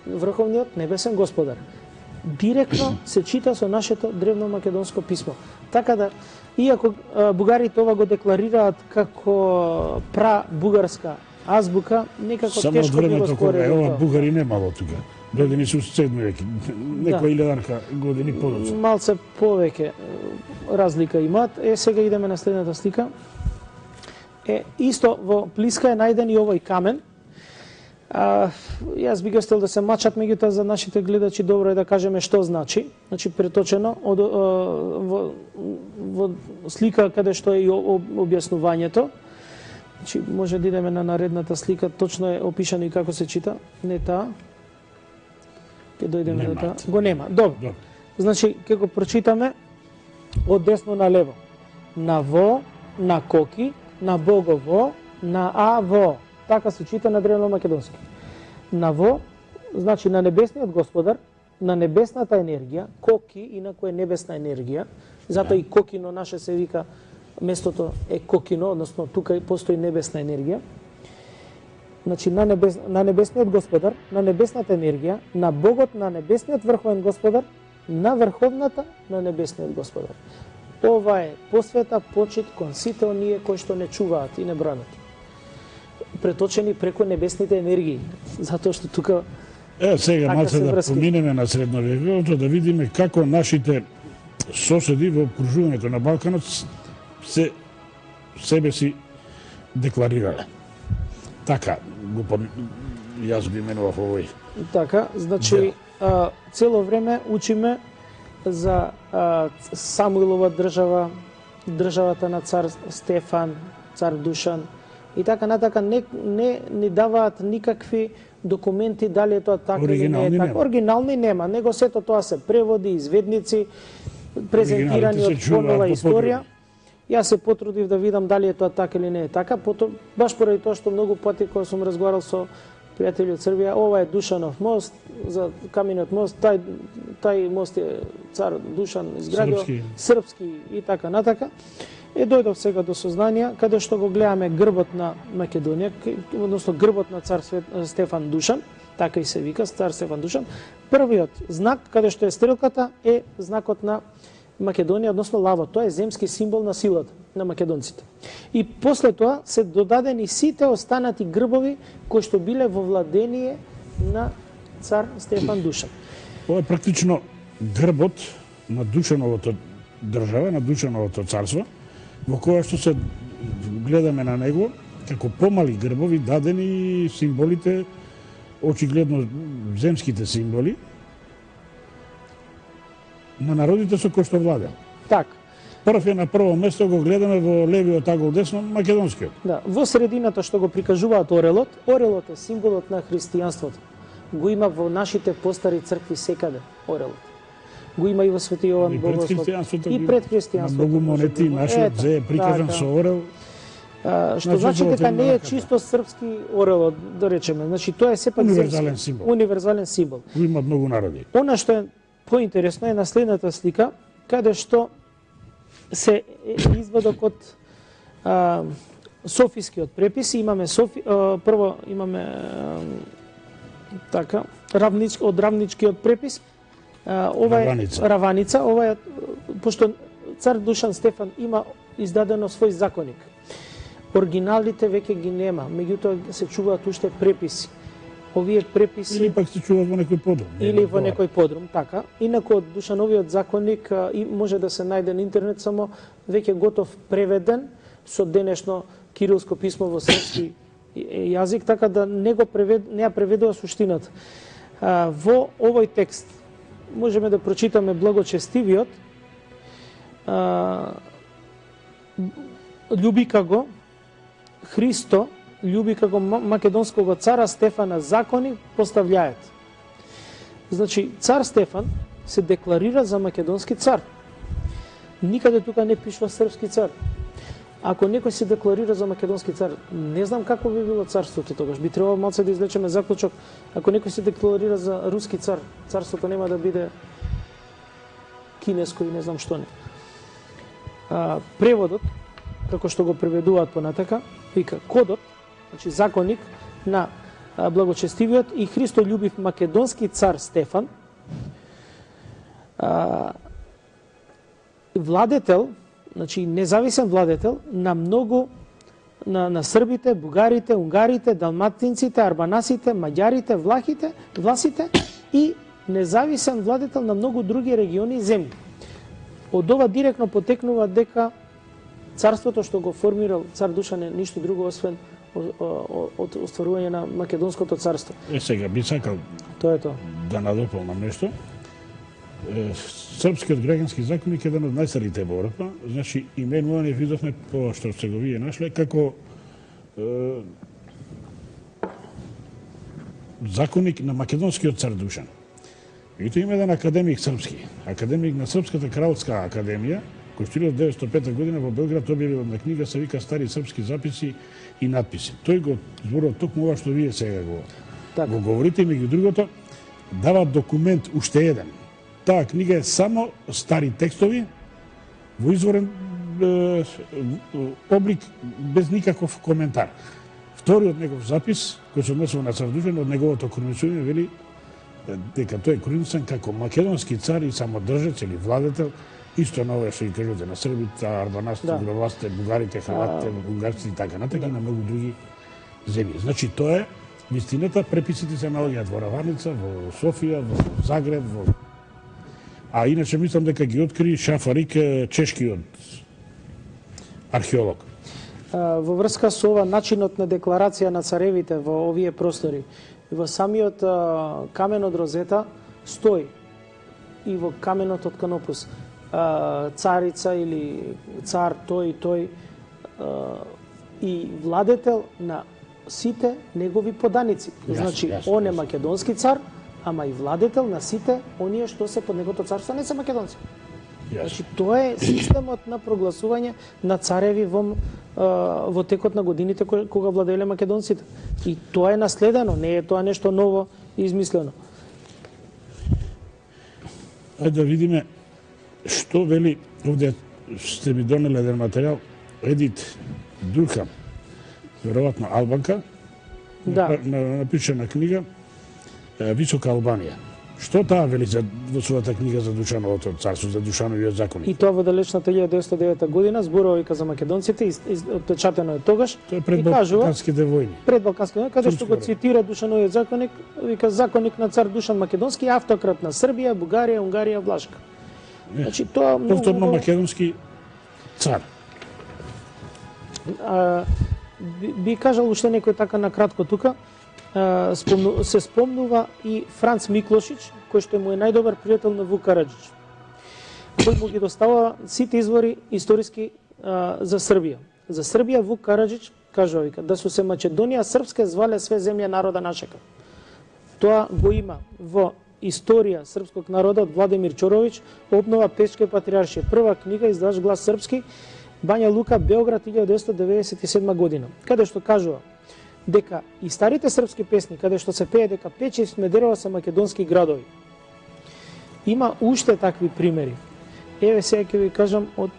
врховниот небесен Господар. директно се чита со нашето древно македонско писмо. Така да, иако бугарите ова го декларираат како бугарска азбука, некако само тешко би го времето кога спорили ова тоа. бугари немало тука. Додени се 7 веки, некоја илјадарка години подоцна. Малце повеќе разлика имаат. Сега идеме на следната слика. Исто во Плиска е најден и овој камен. Јас би го стел да се мачат, меѓутоа за нашите гледачи добро е да кажеме што значи. Значи преточено во слика каде што е и објаснувањето. Значи може да идеме на наредната слика, точно е опишано и како се чита, не таа. Ќе дојдеме до таа. Го нема. Добро. Значи ќе го прочитаме од десно на лево. На во, на коки, на богово, на аво. Така се чита на древно македонски. На во, значи на небесниот господар, на небесната енергија, коки, инаку е небесна енергија, затоа и кокино наше се вика, местото е кокино, односно тука постои небесна енергија. Значи на небесниот господар, на небесната енергија, на Богот, на небесниот врховен господар, на врховната на небесниот господар. Ова е посвета, почит кон сите оние кои што не чуваат и не бранат. Преточени преку небесните енергии, затоа што тука сега малце да поминеме на средновековото, да видиме како нашите соседи во окружувањето на Балканот се себе си декларирале. Така, јас би менував овој. Така, значи цело време учиме за Самуилова држава, државата на цар Стефан, цар Душан и така натака не ни даваат никакви документи дали е тоа така или не е така. Оригинални нема, него сето тоа се преводи, изведници, презентирани од понова историја. Јас се потрудив да видам дали е тоа така или не е така, баш поради тоа што многу пати кога сум разговарал со пријатели од Србија, ова е Душанов мост, за камениот мост, тај мост е цар Душан изградил, српски и така натака. Дојдов сега до сознание, каде што го гледаме грбот на Македонија, односно грбот на цар Стефан Душан, така и се вика, цар Стефан Душан. Првиот знак, каде што е стрелката, е знакот на Македонија, односно лавот. Тоа е земски символ на силата на македонците. И после тоа се додадени сите останати грбови кои што биле во владение на цар Стефан Душан. Ова е практично грбот на Душановото држава, на Душановото царство, во која што се гледаме на него како помали грбови дадени символите, очигледно земските символи, на народите со кои што владеа. Така. Прв е на прво место, го гледаме во левиот агол десно, македонскиот. Да, во средината што го прикажуваат орелот, орелот е символот на христијанството. Го има во нашите постари цркви секаде орелот. Го има и во Свети Јован Богослов. И пред христијанството. Многу монети нашиот зе е прикажан со орел. Што значи дека не е чисто српски орелот, да речеме. Значи тоа е сепак универзален символ. Универзален символ. Го има многу народи. Она што е поинтересно е на следната слика, каде што се извадок од софискиот препис. Имаме прво имаме така од равничкиот препис. Ова е Раваница, ова е пошто цар Душан Стефан има издадено свој законник. Оригиналите веќе ги нема, меѓутоа се чуваат уште преписи. Овие преписи или пак се чуваат во некој подрум. Или во некој подрум, така. Инаку од Душановиот законник може да се најде на интернет, само веќе готов преведен со денешно кирилско писмо во српски јазик, така да не ја преведува суштината. Во овој текст можеме да прочитаме благочестивиот, љуби како Христо, љуби како македонского цара Стефана закони постављаат. Значи, цар Стефан се декларира за македонски цар. Никаде тука не пишува српски цар. Ако некој се декларира за македонски цар, не знам како би било царството тогаш. Би требало малце да извлечеме заклучок. Ако некој се декларира за руски цар, царството нема да биде кинеско и не знам што не. Преводот, како што го преведуваат понатака, вика кодот, значи законник на благочестивиот и христолюбив македонски цар Стефан, Владетел, значи независен владетел на многу на србите, бугарите, унгарите, далматинците, арбанасите, маѓарите, власите и независен владетел на многу други региони и земји. Од ова директно потекнува дека царството што го формирал цар Душан е ништо друго освен од остварување на Македонското царство. Сега би сакал Тоа е тоа. да надополнам нешто. Српскиот граѓански законник е еден од најстарите во Европа, значи именуван е видовме по што се го вие нашле како законник на македонскиот цар Душан. И тоа има еден академик српски, академик на Српската кралска академија, кој што 1905 година во Белград објавил една книга се вика Стари српски записи и надписи. Тој го зборува токму ова што вие сега го говорите, меѓу другото дава документ уште еден. Таа книга е само стари текстови во изворен облик без никаков коментар. Вториот негов запис кој се однесува на цар Душан од неговото кроничување вели дека тој е кроничен како македонски цар и самодржец или владетел, исто на ова што ги кажувате на србите, арбанасите, главастите, бугарите, хрватите, унгарците и така натака и на многу други земји. Значи тоа е вистината, преписите се наоѓаат во Раваница, во Софија, во Загреб, А иначе мислам дека ги откри Шафарик, чешкиот археолог. Во врска со ова начинот на декларација на царевите во овие простори, во самиот камен од Розета стои и во каменот од Канопус царица или цар тој и владетел на сите негови поданици. Значи, он е македонски цар, ама и владетел на сите оние што се под неговото царство не се македонци. Значи, тоа е системот на прогласување на цареви во текот на годините кога владееле македонците. И тоа е наследено, не е тоа нешто ново и измислено. Ајде да видиме што вели, овде сте ми донели еден материјал, Едит Дурхам, веројатно албанка, напишана книга Висока Албанија. Што таа вели во својата книга за Душановото царство, за Душановиот законник? И тоа во далечната 1909 година зборува за македонците, отпечатено е тогаш. Тоа е пред Балканските војни. Пред Балканските војни, каде што го цитира Душановиот законник, вика законник на цар Душан Македонски, автократ на Србија, Бугарија, Унгарија, Влашка. Значи тоа многу повторно македонски цар. Би кажал уште некој така на кратко тука. Се спомнува и Франц Миклошич, кој што му е најдобар пријател на Вук Караџич. Кој му ги доставува сите извори историски за Србија. За Србија Вук Караџич кажува вика да су се Македонија српска звале све земја народа нашека. Тоа го има во Историја српскog народа од Владимир Чорович, обнова Пешке патриаршија. Прва книга издавач Глас српски, Бања Лука, Београд 1997 година, каде што кажува дека и старите српски песни, каде што се пее дека Пече и Смедерово се македонски градови. Има уште такви примери. Еве сега ќе ви кажам од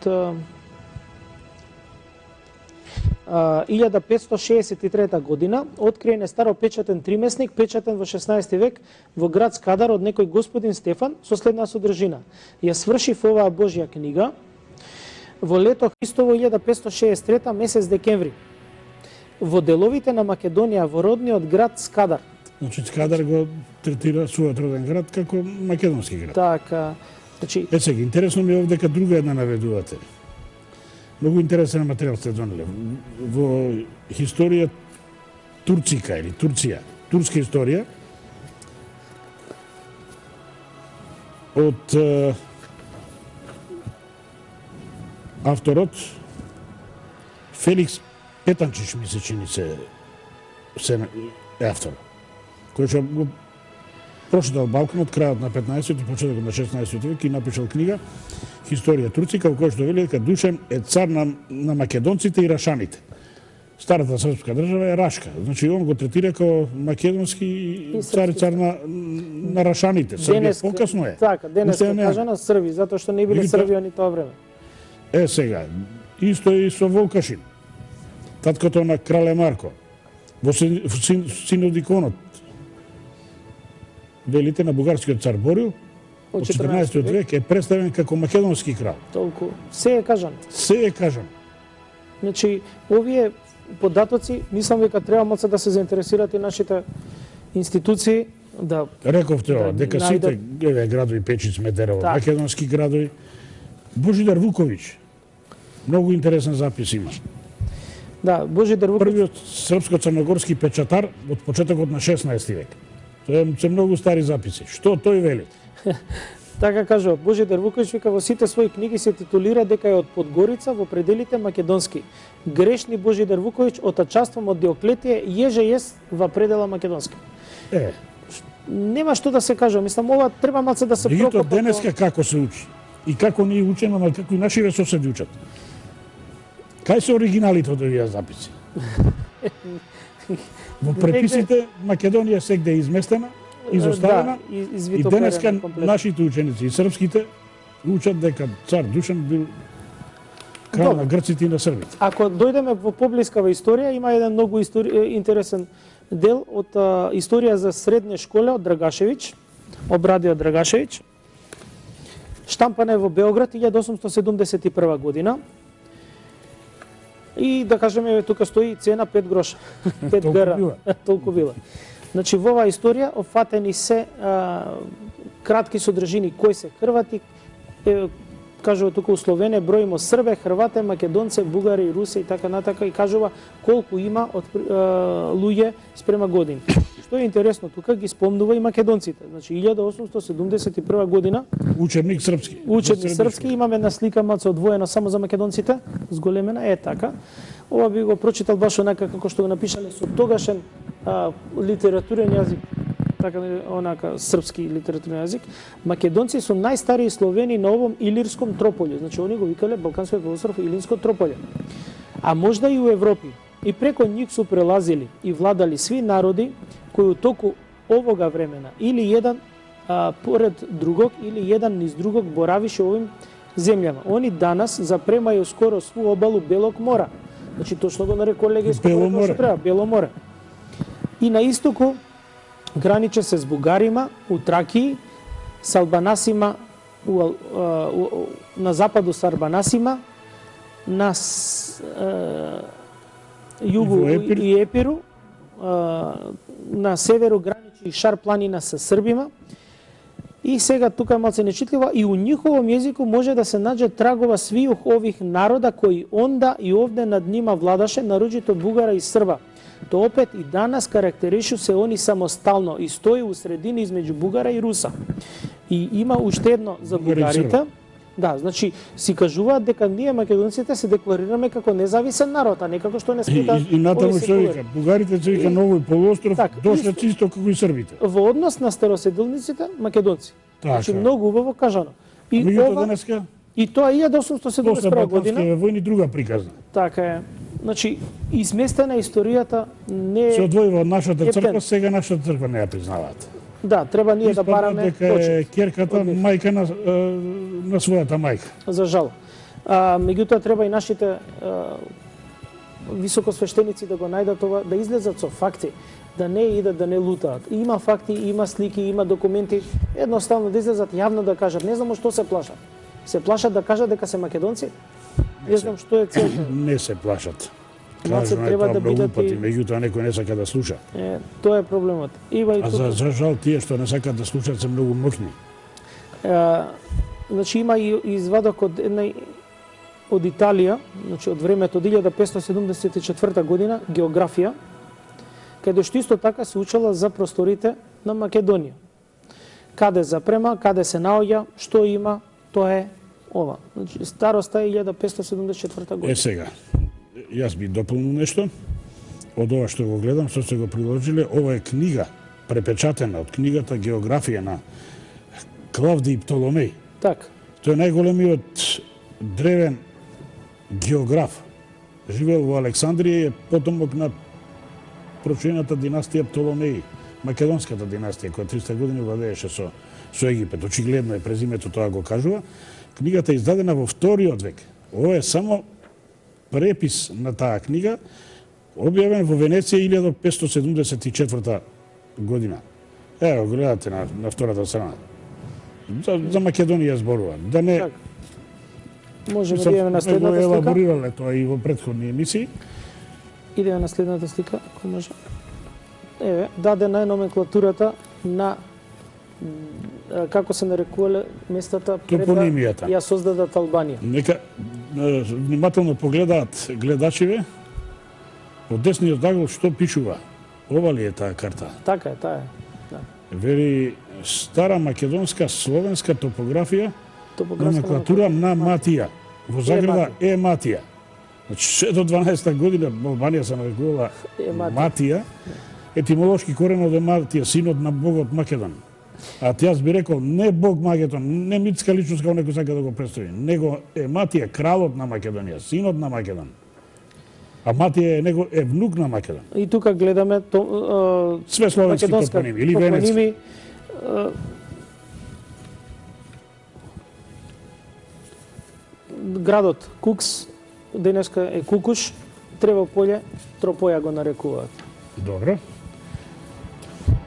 1563 година откриен е старопечатен тримесник, печатен во 16 век во град Скадар од некој господин Стефан со следна содржина. Ја свршив оваа Божја книга во лето Христово 1563 месец декември во деловите на Македонија во родниот град Скадар. Значи Скадар го третира својот роден град како македонски град. Така, значи сега интересно ми е овде дека друга една наведувате. Многу интересен материјал сте донеле. Во историја турцика или Турција, турска историја од авторот Феликс Петанчич, ми се чини се е автор, кој што го прочитал Балкан од крајот на 15-ти, почетокот на 16-ти век и напишал книга Историја Турцика, во која што вели дека Душан е цар на македонците и рашаните. Старата српска држава е Рашка. Значи он го третира како македонски цар на рашаните. Србија покасно е. Така, денеска кажа на Срби, затоа што не биле Србија ни тоа време. Сега, исто и со Волкашин, таткото на крале Марко, во Синодиконот, велите на бугарскиот цар Борил, од 14 век е представен како македонски крал. Толку се е кажано. Се е кажано. Значи, овие податоци, мислам дека треба малце да се заинтересираат и нашите институции да Рековте ова, дека сите градови Печиц, Медерово, македонски градови. Божидар Вуковиќ, многу интересен запис има. Да, Божидар Вуковиќ, првиот српско-црногорски печатар од почетокот на 16 век. Тоа се многу стари записи. Што тој вели? Така кажува, Божидар Вуковиќ вика во сите своји книги се титулира дека е од Подгорица во пределите македонски. Грешни Божидар Вуковиќ отачаствам од Диоклетија еже ес во предела македонски. Нема што да се каже, мислам ова треба малце да се прокопа. Денеска како се учи и како ние учиме, ама како и нашите соседи учат. Кај се оригиналите од овие записи? Во преписите Македонија сегде е изместена, изоставена, и денеска нашите ученици и српските учат дека цар Душан бил крал на грците и на србите. Ако дојдеме во поблискава историја, има еден многу интересен дел од историја за средна школа од Драгашевиќ, Обрадио Драгашевиќ. Штампана е во Београд 1871 година. И да кажеме тука стои цена 5 гроша. 5 гара. Толку била. Значи во оваа историја офатени се кратки содржини кои се хрвати, кажува тука условене бројимо србе, хрвате, македонце, бугари, руси и така натака и кажува колку има од луѓе спрема години. Што е интересно, тука ги спомнува и македонците. Значи 1871 година учебник српски. Учебник српски, имаме една слика малце одвоена само за македонците, зголемена е така. Ова би го прочитал баш онака како што го напишале со тогашен литературен јазик, така онака српски литературен јазик. Македонци се најстарии словени на овом илирском трополје. Значи они го викале Балканскиот полуостров Илинско трополје. А можда и у Европи. И преко нив су прелазили и владали сви народи кои у току овога времена или еден поред другог или еден низ другог боравише овим земјама. Они данас запремају скоро сву обалу Белог мора. Значи точно го нареколе Бело море. Бело море. И на истоку граниче се с бугарима у Тракии, с албанасима на западу с арбанасима, на југу и Епиру, на северу граничи и Шар планина со србима. И сега тука е малце нечитливо и у ниховом јазику може да се наđe трагова свијух ових народа кои онда и овде над нима владаше, нарочито бугара и срба. То опет и данас карактеришу се они самостално и стои у средини измеѓу бугара и руса. И има уште едно за бугарите. Да, значи си кажуваат дека ние македонците се декларираме како независен народ, а не како што не сме да. И натаму што вика, бугарите се вика новој полуостров, дошле чисто како и србите. Во однос на староседилниците македонци. Значи многу убаво кажано. И ова денеска и тоа 1871 година. После војни друга приказна. Така е. Значи изместена историјата не се одвојува од нашата црква, сега нашата црква не ја признаваат. Да, треба ние да бараме дека керката мајка на својата мајка. За жал. Меѓутоа треба и нашите високосвештеници да го најдат ова, да излезат со факти, да не идат да не лутаат. Има факти, има слики, има документи, едноставно да излезат јавно да кажат. Не знам што се плашат. Се плашат да кажат дека се македонци? Не знам што е целта. Не се плашат. Малце треба да бидат и меѓутоа некој не сака да слуша. Тоа е проблемот. А за жал тие што не сакаат да слушаат се многу моќни. Значи има и извадок од една од Италија, значи од времето од 1574 година, географија, каде што исто така се учела за просторите на Македонија. Каде запрема, каде се наоѓа, што има, тоа е ова. Значи староста е 1574 година. Сега, јас би дополнил нешто од ова што го гледам, што се го приложиле. Ова е книга препечатена од книгата Географија на Клавдиј Птоломеј. Так. Тој е најголемиот древен географ. Живеел во Александрија и е потомок на прочената династија Птоломеи, македонската династија која 300 години владееше со Египет. Очигледно е презимето, тоа го кажува. Книгата е издадена во вториот век. Ова е само препис на таа книга, објавен во Венеција 1574 година. Ево, гледате на втората страна. За Македонија зборувам. Да не Така. Можеме да идеме на следната слика. елаборирале тоа и во претходни емисии. Идеме на следната слика, ако може. Еве, дадена е номенклатурата на како се нарекувале местата пред да Топонимијата. ја создадат Албанија. Нека внимателно погледаат гледачиве од десниот ъгол што пишува. Ова ли е таа карта? Така е, таа е. Да. Вели стара македонска словенска топографија, Топографска номенклатура на Матија. Во заграда е Матија. Значи, се до 12-та година Албанија се нарекувала Матија. Етимолошки коренот е Матија, синот на богот Македон. А јас би рекол не бог Македон, не митска личност како некој сака да го представи, него е Матија, кралот на Македонија, синот на Македон. А Матија е внук на Македон. И тука гледаме Све словенски топоними или венецки. Градот Кукс, денеска е Кукуш, треба поле, Тропоја го нарекуваат. Добро.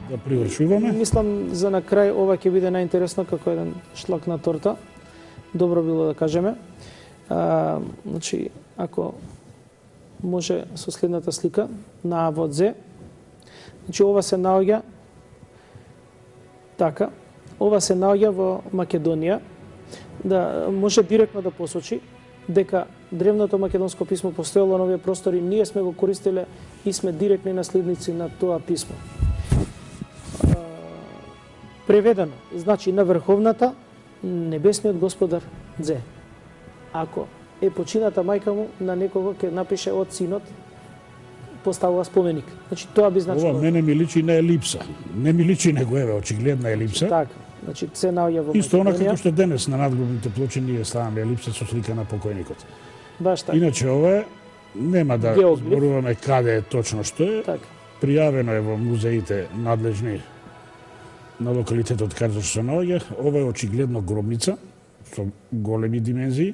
Да привршуваме. Мислам за на крај ова ќе биде најинтересно како еден шлак на торта. Добро било да кажеме. Значи, ако може со следната слика на Аводзе. Значи ова се наоѓа така, ова се наоѓа во Македонија. Да може директно да посочи дека древното македонско писмо постоело на овие простори, ние сме го користеле и сме директни наследници на тоа писмо. Преведено, значи на врховната небесниот господар Дзе. Ако е почината мајка му, на некого ќе напише од синот, поставува споменик. Значи тоа би значило. Ова мене ми личи на елипса. Не ми личи него еве очигледна елипса. Така. Значи се наоѓа во Исто она Македонија. како што денес на надгробните плочи ние ставаме елипса со слика на покојникот. Баш така. Иначе ова нема да Геоглиф. зборуваме каде е точно што е. Така. Пријавено е во музеите надлежни на локалитетот каде што се наоѓа. Ова е очигледно гробница со големи димензии,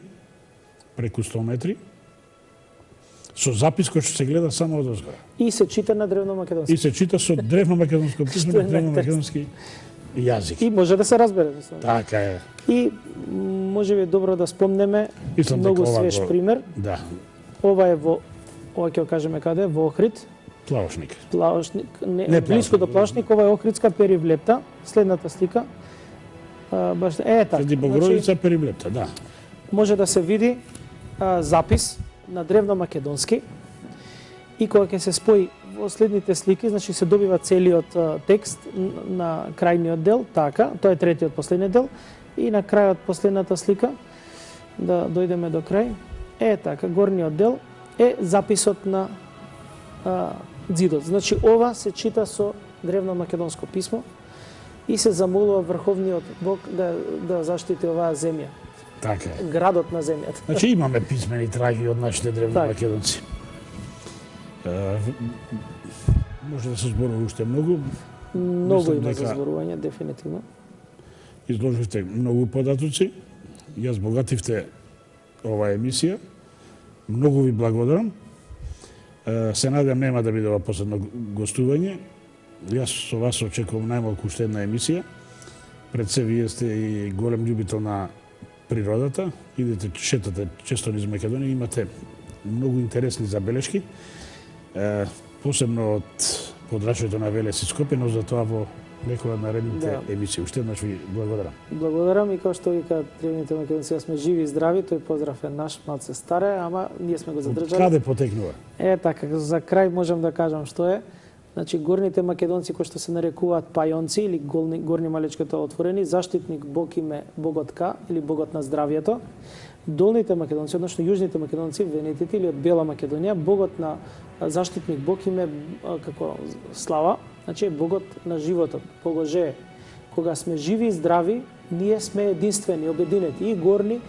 преку 100 метри, со запис кој што се гледа само од озгора. И се чита на древно македонски. И се чита со древно македонско писмо, Што е древно најинтересно. македонски јазик. И може да се разбере. Мислам. Така е. И може би е добро да спомнеме Мислам многу дека ова свеж го- пример. Да, Ова е ова ќе го кажеме каде, во Охрид. Плавошник. Плавошник, не Не блиску до Плавошник. Плавошник, ова е Охридска перивлепта. Следната слика. Баш така. Преди Богородица периблепта, да. Може да се види запис на древно македонски и кога ќе се спои во следните слики, значи се добива целиот текст на крајниот дел, така, тоа е третиот последниот дел, и на крајот последната слика, да дојдеме до крај, е така, горниот дел е записот на ѕидот. Значи ова се чита со древно македонско писмо и се замолува врховниот Бог да заштити оваа земја, Така е. градот на земјата. Значи имаме писмени траги од нашите древни Така. македонци. Може да се зборува уште многу. Многу Мислам има за дека- зборување, дефинитивно. Изложивте многу податоци. Ја збогативте оваа емисија. Многу ви благодарам. Се надевам нема да биде ова последно гостување. Јас со вас очекувам најмалку уште една емисија. Пред се вие сте и голем љубител на природата. Идете, шетате често низ Македонија, имате многу интересни забелешки. Посебно од подрачјето на Велес и Скопје, но за тоа во некоја од наредните Да. емисии. Уште еднаш ви благодарам. Благодарам и како што викаат древните македонци, да сме живи и здрави, тој поздрав е наш, малце старе, ама ние сме го задржале. Каде потекнува? Така, за крај можам да кажам што е. Значи, горните македонци кои што се нарекуваат пајонци или горни малечката отворени, заштитник Бог им е богот Ка или богот на здравието. Долните македонци, односно јужните македонци, венетите или од Бела Македонија, богот на заштитник Бог им е како слава, значи е богот на животот, Богоже. Кога сме живи и здрави, ние сме единствени, обединети, и горни,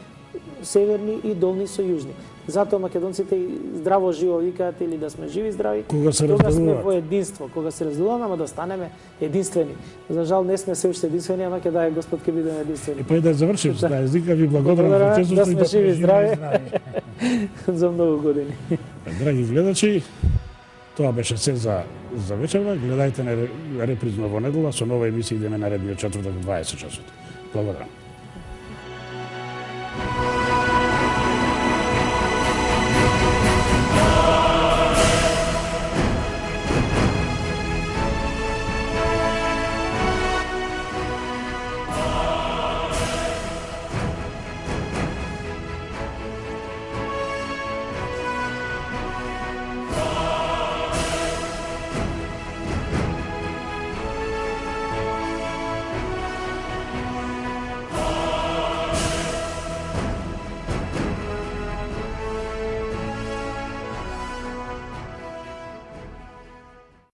северни и долни со јужни. Затоа македонците и здраво живо викаат или да сме живи и здрави, Кога се кога сме разделуваат. во единство, кога се разделуваме, ама да станеме единствени. За жал не сме се уште единствени, ама ќе даде Господ ќе бидеме единствени. И па и да завршим со таа езика, ви благодарам Благодарам, за честото да и сме живи и здрави. здрави. За многу години. Драги гледачи, тоа беше се за вечерва. Гледајте на репризно во недела со нова емисија идеме наредниот четврток 20 часот. Благодарам.